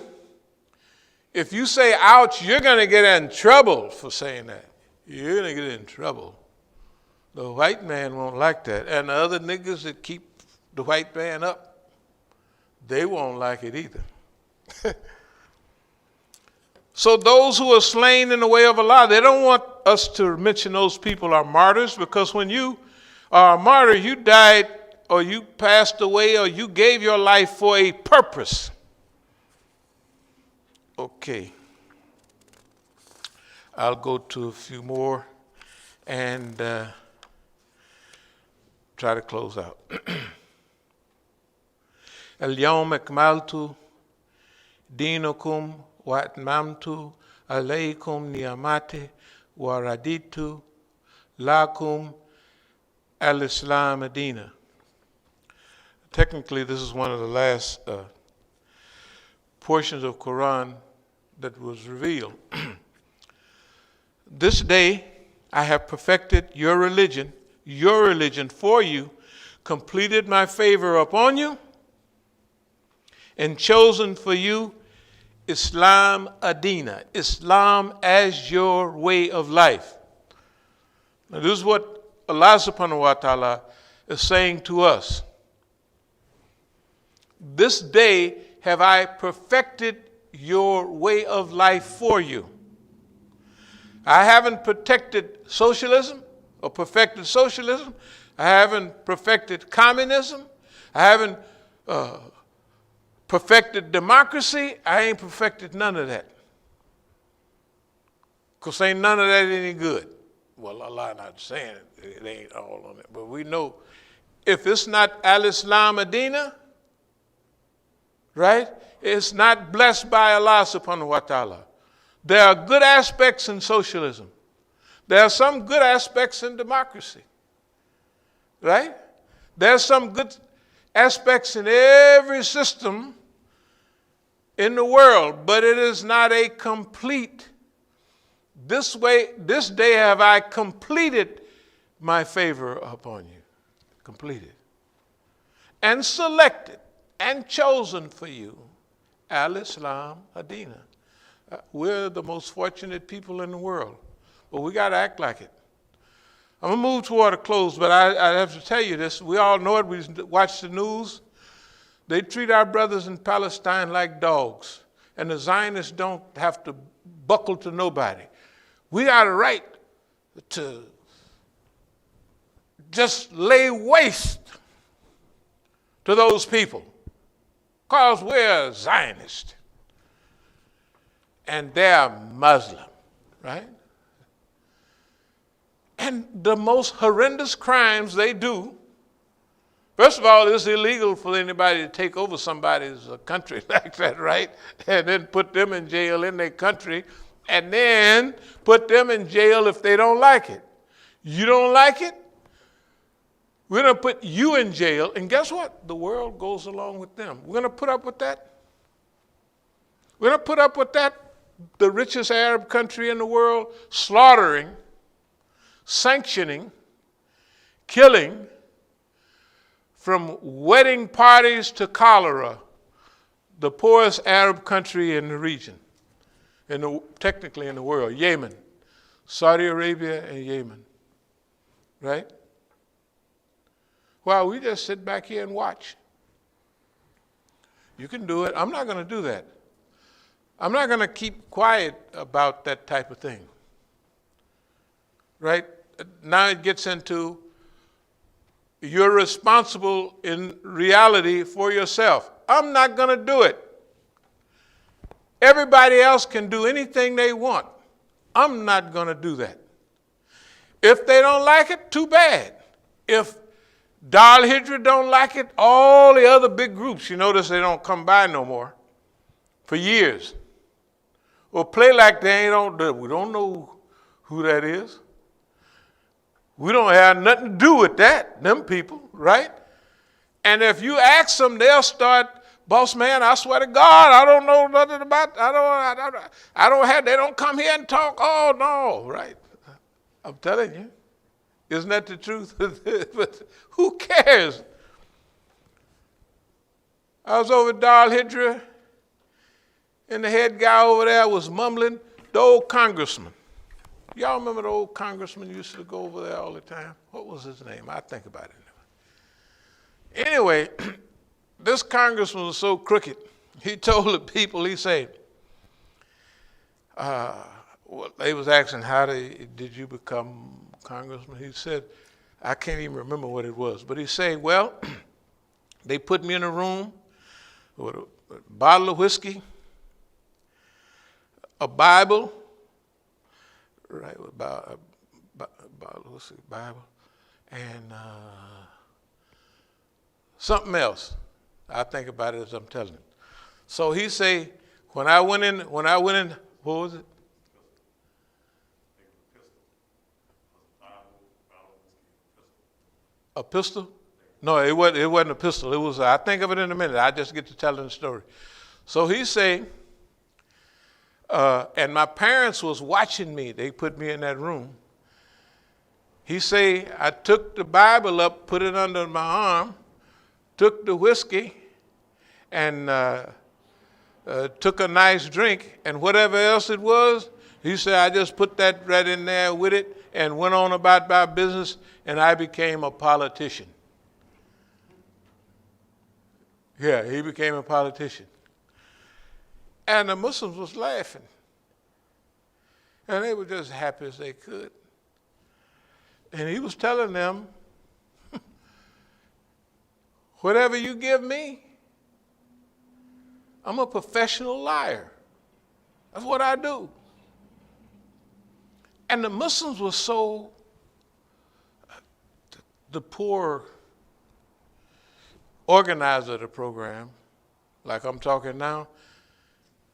B: if you say ouch, you're going to get in trouble for saying that. You're going to get in trouble. The white man won't like that. And the other niggas that keep the white man up, they won't like it either. So those who are slain in the way of Allah, they don't want us to mention those people are martyrs, because when you are a martyr, you died or you passed away or you gave your life for a purpose. Okay. I'll go to a few more and try to close out. اليوم أكملت دينكم وأتممت عليكم نعمتي ورضيت لكم الإسلام دينا. Technically, this is one of the last portions of Quran that was revealed. This day I have perfected your religion for you, completed my favor upon you, and chosen for you Islam Adina, Islam as your way of life. Now this is what Allah subhanahu wa ta'ala is saying to us. This day have I perfected your way of life for you. I haven't protected socialism or perfected socialism. I haven't perfected communism. I haven't perfected democracy. I ain't perfected none of that. Because ain't none of that any good. Well, Allah not saying it ain't all on it. But we know if it's not Al-Islam Adina, right? It's not blessed by Allah subhanahu wa ta'ala. There are good aspects in socialism. There are some good aspects in democracy. Right? There are some good aspects in every system in the world, but it is not a complete. This day have I completed my favor upon you. Completed. And selected and chosen for you Al-Islam Adina. We're the most fortunate people in the world, but we got to act like it. I'm going to move toward a close, but I have to tell you this. We all know it. We watch the news. They treat our brothers in Palestine like dogs, and the Zionists don't have to buckle to nobody. We got a right to just lay waste to those people because we're Zionists and they're Muslim, right? And the most horrendous crimes they do, first of all, it's illegal for anybody to take over somebody's country like that, right? And then put them in jail in their country, and then put them in jail if they don't like it. You don't like it? We're going to put you in jail, and guess what? The world goes along with them. We're going to put up with that. We're going to put up with that. The richest Arab country in the world slaughtering, sanctioning, killing, from wedding parties to cholera, the poorest Arab country in the region, technically in the world, Yemen, Saudi Arabia and Yemen, right? Well, we just sit back here and watch. You can do it. I'm not going to do that. I'm not going to keep quiet about that type of thing. Right? Now it gets into you're responsible in reality for yourself. I'm not going to do it. Everybody else can do anything they want. I'm not going to do that. If they don't like it, too bad. If Dal Hijra don't like it, all the other big groups, you notice they don't come by no more for years. Or play like they we don't know who that is. We don't have nothing to do with that, them people, right? And if you ask them, they'll start, boss man, I swear to God, I don't know nothing about, they don't come here and talk. Oh, no, right? I'm telling you. Isn't that the truth? But who cares? I was over at Dal Hijra, and the head guy over there was mumbling, the old congressman. Y'all remember the old congressman used to go over there all the time? What was his name? I think about it. Anyway, this congressman was so crooked. He told the people, he said, they was asking, how did you become congressman? He said, I can't even remember what it was, but he said, well, they put me in a room with a bottle of whiskey, a Bible, right, about a bottle of whiskey, Bible, and something else. I think about it as I'm telling it. So he say, when I went in, what was it? A pistol? No, it wasn't a pistol. It was, I think of it in a minute. I just get to telling the story. So he say, and my parents was watching me. They put me in that room. He say, I took the Bible up, put it under my arm, took the whiskey, and took a nice drink, and whatever else it was, he said, I just put that right in there with it and went on about my business, and I became a politician. Yeah, he became a politician. And the Muslims was laughing. And they were just happy as they could. And he was telling them, whatever you give me, I'm a professional liar. That's what I do. And the Muslims were so, the poor organizer of the program, like I'm talking now,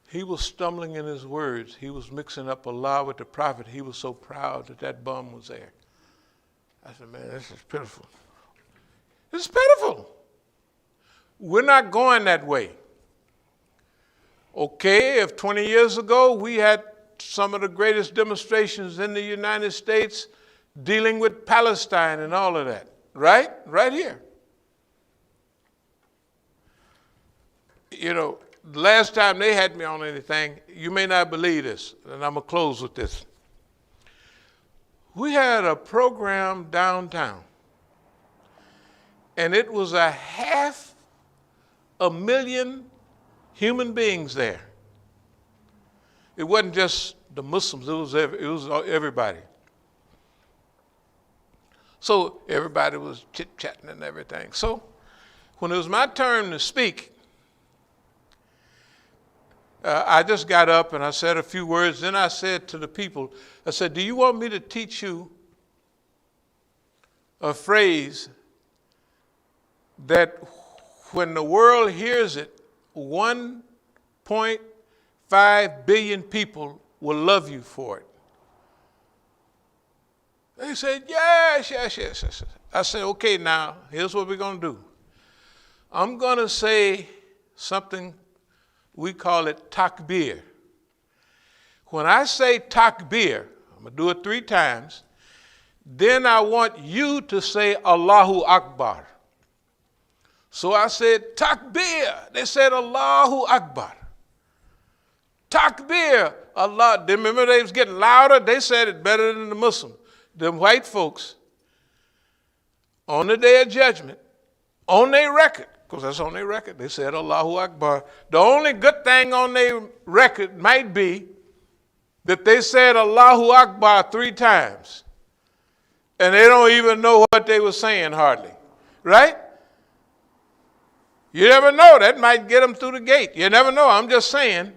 B: he was stumbling in his words. He was mixing up Allah with the Prophet. He was so proud that bum was there. I said, man, this is pitiful. This is pitiful. We're not going that way. Okay, if 20 years ago we had some of the greatest demonstrations in the United States dealing with Palestine and all of that, right? Right here. You know, the last time they had me on anything, you may not believe this, and I'm going to close with this. We had a program downtown, and it was 500,000 human beings there. It wasn't just the Muslims, it was everybody. So everybody was chit-chatting and everything. So when it was my turn to speak, I just got up and I said a few words. Then I said to the people, I said, do you want me to teach you a phrase that when the world hears it, 1.5 billion people will love you for it? They said, yes. I said, okay, now, here's what we're going to do. I'm going to say something, we call it takbir. When I say takbir, I'm going to do it 3 times, then I want you to say Allahu Akbar. So I said takbir. They said Allahu Akbar. Takbir, Allah. Remember they was getting louder? They said it better than the Muslim. Them white folks, on the day of judgment, on their record, because that's on their record. They said Allahu Akbar. The only good thing on their record might be that they said Allahu Akbar 3 times. And they don't even know what they were saying hardly. Right? You never know. That might get them through the gate. You never know. I'm just saying.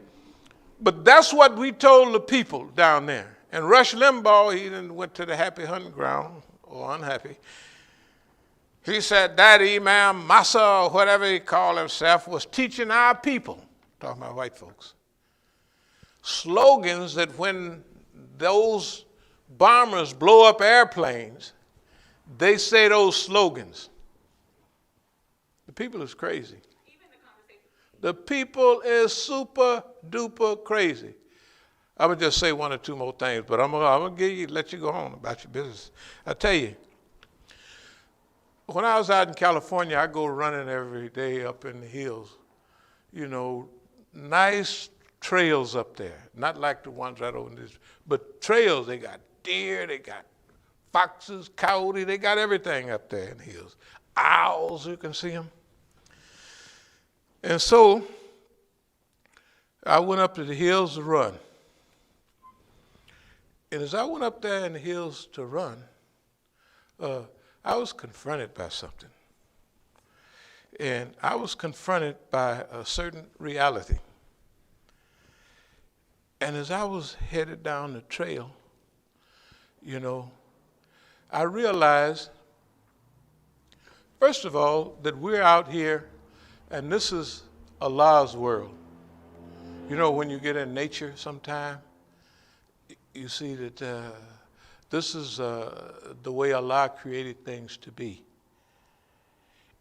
B: But that's what we told the people down there. And Rush Limbaugh, he then went to the happy hunting ground, or unhappy. He said that Imam Massa, or whatever he called himself, was teaching our people, talking about white folks, slogans that when those bombers blow up airplanes, they say those slogans. The people is crazy. The people is super duper crazy. I'm going to just say 1 or 2 more things, but I'm going to let you go on about your business. I tell you, when I was out in California, I go running every day up in the hills. You know, nice trails up there. Not like the ones right over this, but trails. They got deer, they got foxes, coyote, they got everything up there in the hills. Owls, you can see them. And so I went up to the hills to run. And as I went up there in the hills to run, I was confronted by something. And I was confronted by a certain reality. And as I was headed down the trail, you know, I realized, first of all, that we're out here and this is Allah's world. You know, when you get in nature sometime, you see that this is the way Allah created things to be.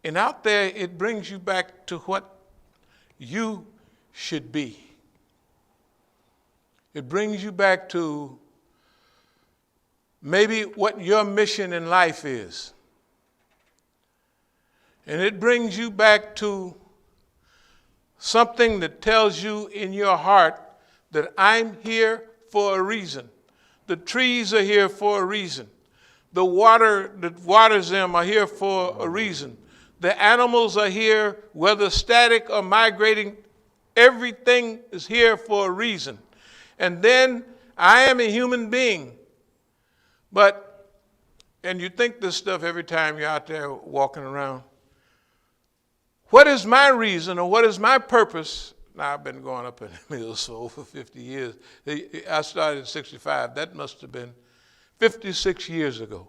B: And out there, it brings you back to what you should be. It brings you back to maybe what your mission in life is. And it brings you back to something that tells you in your heart that I'm here for a reason. The trees are here for a reason. The water that waters them are here for a reason. The animals are here, whether static or migrating, everything is here for a reason. And then I am a human being. And you think this stuff every time you're out there walking around. What is my reason or what is my purpose? Now, I've been going up in the hills for over 50 years. I started in 65. That must have been 56 years ago.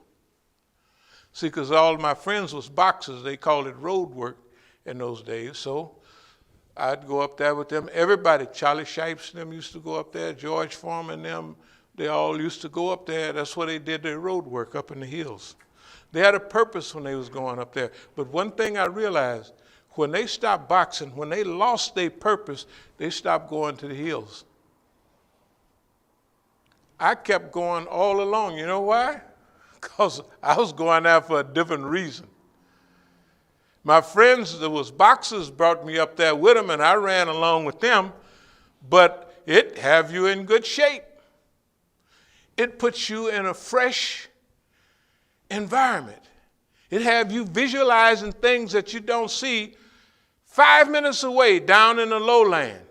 B: See, because all my friends was boxers. They called it road work in those days. So I'd go up there with them. Everybody, Charlie Shipes and them used to go up there. George Foreman and them, they all used to go up there. That's where they did their road work, up in the hills. They had a purpose when they was going up there. But one thing I realized, when they stopped boxing, when they lost their purpose, they stopped going to the hills. I kept going all along. You know why? Because I was going there for a different reason. My friends that was boxers brought me up there with them, and I ran along with them, but it have you in good shape. It puts you in a fresh environment. It have you visualizing things that you don't see 5 minutes away down in the lowland.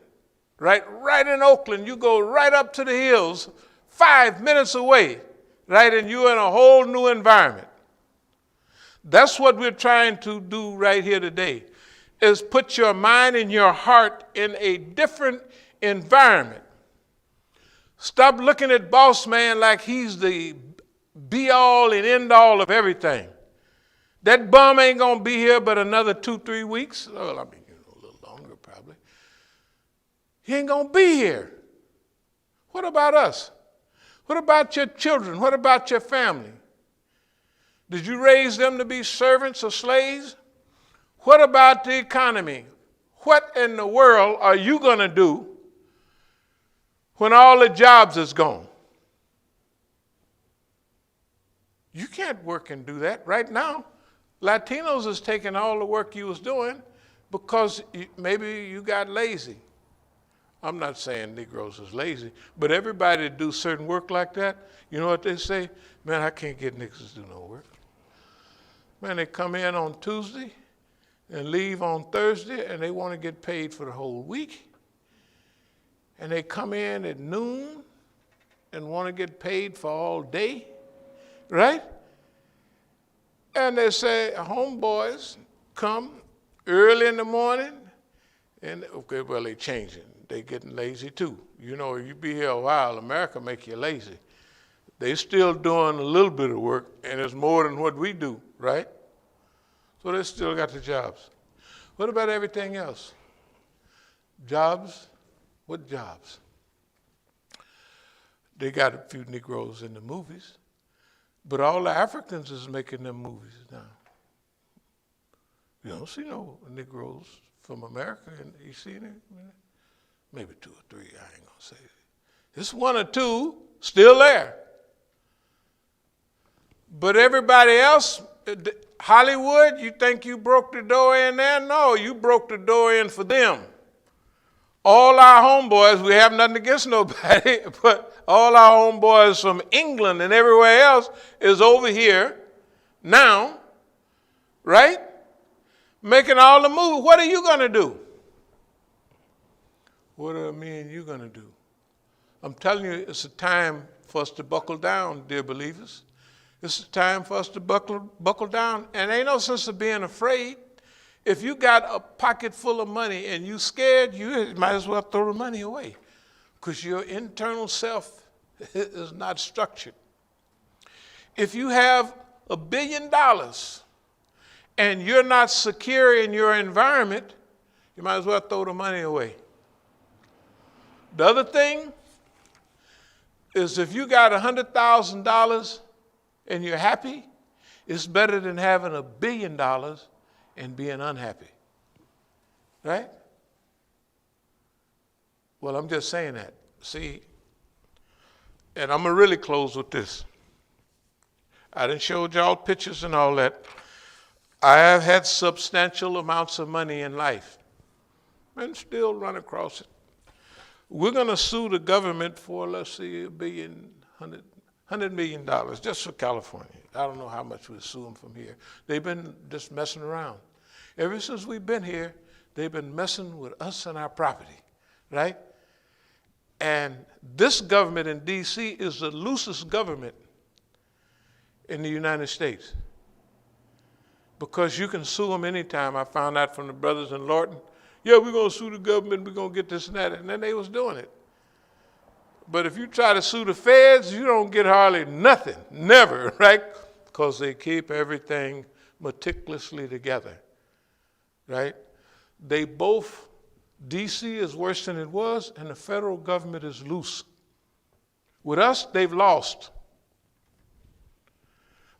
B: Right in Oakland, you go right up to the hills, 5 minutes away, right, and you're in a whole new environment. That's what we're trying to do right here today, is put your mind and your heart in a different environment. Stop looking at boss man like he's the be-all and end-all of everything. That bum ain't going to be here but another 2-3 weeks. Well, I mean, a little longer probably. He ain't going to be here. What about us? What about your children? What about your family? Did you raise them to be servants or slaves? What about the economy? What in the world are you going to do when all the jobs is gone? You can't work and do that right now. Latinos is taking all the work you was doing because maybe you got lazy. I'm not saying Negroes is lazy, but everybody that do certain work like that, you know what they say? Man, I can't get niggas to do no work. Man, they come in on Tuesday, and leave on Thursday, and they want to get paid for the whole week. And they come in at noon and want to get paid for all day, right? And they say, homeboys come early in the morning, and okay, well, they changing. They getting lazy too. You know, you be here a while, America make you lazy. They still doing a little bit of work, and it's more than what we do, right? So they still got the jobs. What about everything else? Jobs? What jobs? They got a few Negroes in the movies, but all the Africans is making them movies now. You don't see no Negroes from America, and you see any? Maybe 2 or 3, I ain't gonna say it. It's 1 or 2 still there. But everybody else, Hollywood, you think you broke the door in there? No, you broke the door in for them. All our homeboys, we have nothing against nobody, but all our homeboys from England and everywhere else is over here now, right? Making all the movies. What are you going to do? What are me and you going to do? I'm telling you, it's a time for us to buckle down, dear believers. It's a time for us to buckle down. And ain't no sense of being afraid. If you got a pocket full of money and you scared, you might as well throw the money away, because your internal self is not structured. If you have $1 billion and you're not secure in your environment, you might as well throw the money away. The other thing is, if you got $100,000 and you're happy, it's better than having $1 billion and being unhappy, right? Well, I'm just saying that. See, and I'm going to really close with this. I done showed y'all pictures and all that. I have had substantial amounts of money in life and still run across it. We're going to sue the government for, let's see, $100 million just for California. I don't know how much we'll sue them from here. They've been just messing around. Ever since we've been here, they've been messing with us and our property, right? And this government in D.C. is the loosest government in the United States, because you can sue them anytime. I found out from the brothers in Lorton. Yeah, we're going to sue the government, we're going to get this and that, and then they was doing it. But if you try to sue the feds, you don't get hardly nothing, never, right? Because they keep everything meticulously together, right? They both, D.C. is worse than it was, and the federal government is loose. With us, they've lost.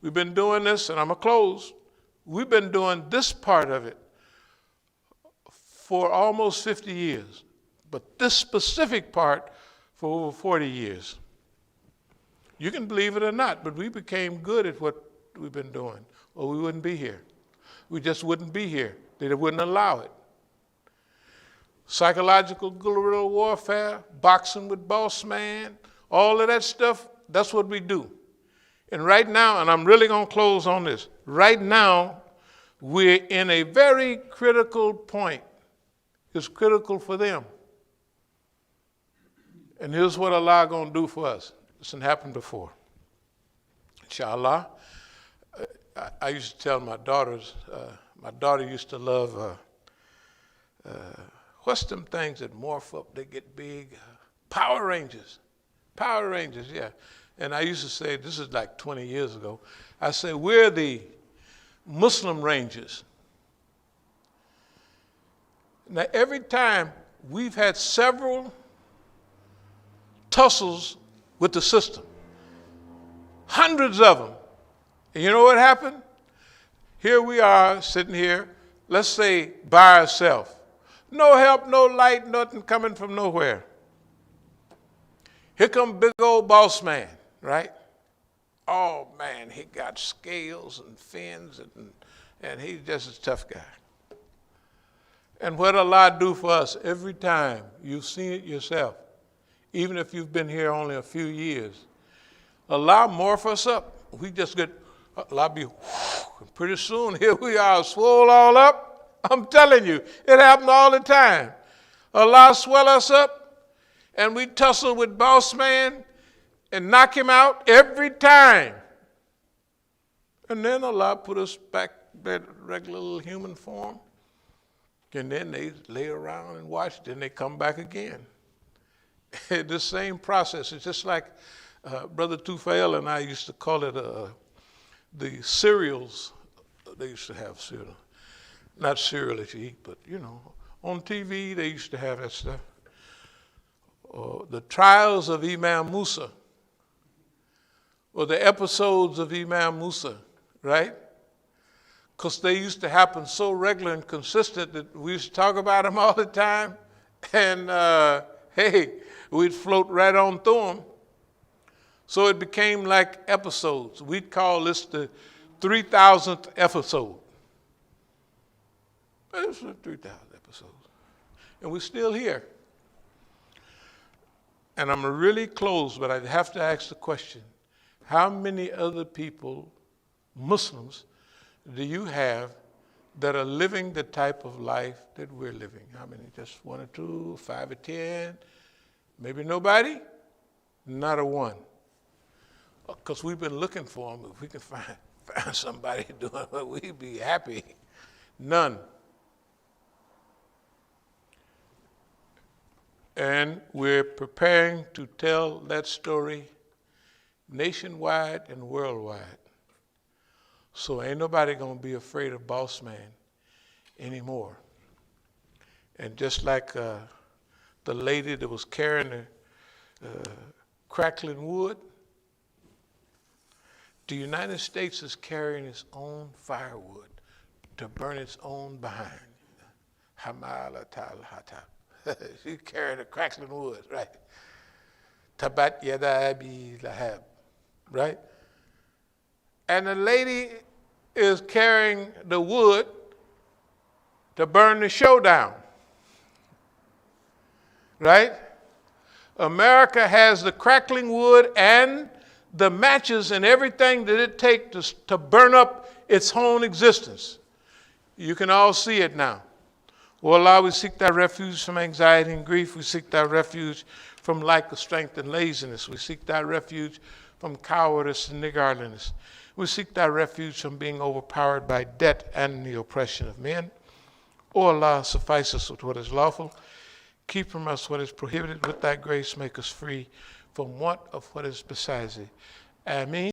B: We've been doing this, and I'm going to close. We've been doing this part of it for almost 50 years, but this specific part for over 40 years. You can believe it or not, but we became good at what we've been doing, or we wouldn't be here. We just wouldn't be here. They wouldn't allow it. Psychological guerrilla warfare, boxing with boss man, all of that stuff, that's what we do. And right now, and I'm really going to close on this, right now, we're in a very critical point. It's critical for them. And here's what Allah going to do for us. This hasn't happened before. Inshallah. I used to tell my daughters, my daughter used to love, what's them things that morph up, they get big? Power Rangers. Power Rangers, yeah. And I used to say, this is like 20 years ago, I said, we're the Muslim Rangers. Now, every time we've had several tussles with the system, hundreds of them. And you know what happened? Here we are sitting here, let's say by ourselves. No help, no light, nothing coming from nowhere. Here come big old boss man, right? Oh man, he got scales and fins, and he's just a tough guy. And what Allah do for us every time, you've seen it yourself, even if you've been here only a few years, Allah morph us up. We just get, Allah be, pretty soon here we are, swole all up, I'm telling you, it happened all the time. Allah swell us up, and we tussle with boss man and knock him out every time. And then Allah put us back in regular little human form. And then they lay around and watch, then they come back again. The same process. It's just like Brother Tufail and I used to call it the cereals. They used to have cereal. Not cereal that you eat, but, on TV they used to have that stuff. The trials of Imam Musa, or the episodes of Imam Musa, right? Because they used to happen so regular and consistent that we used to talk about them all the time. And, hey, we'd float right on through them. So it became like episodes. We'd call this the 3,000th episode. It's the 3,000th episode. And we're still here. And I'm really close, but I have to ask the question, how many other people, Muslims, do you have that are living the type of life that we're living? How many? Just 1 or 2, 5 or 10? Maybe nobody? Not a one. Because we've been looking for them. If we can find somebody doing what, we'd be happy. None. And we're preparing to tell that story nationwide and worldwide. So ain't nobody going to be afraid of boss man anymore. And just like the lady that was carrying the crackling wood, the United States is carrying its own firewood to burn its own behind. Hamala tal hatab. She's carrying the crackling wood, right? Tabat yada abi lahab, right? And the lady is carrying the wood to burn the show down, right? America has the crackling wood and the matches and everything that it takes to burn up its own existence. You can all see it now. Oh Allah, we seek thy refuge from anxiety and grief. We seek thy refuge from lack of strength and laziness. We seek thy refuge from cowardice and niggardliness. We seek thy refuge from being overpowered by debt and the oppression of men. O Allah, suffice us with what is lawful. Keep from us what is prohibited. With thy grace, make us free from want of what is besides thee. Ameen.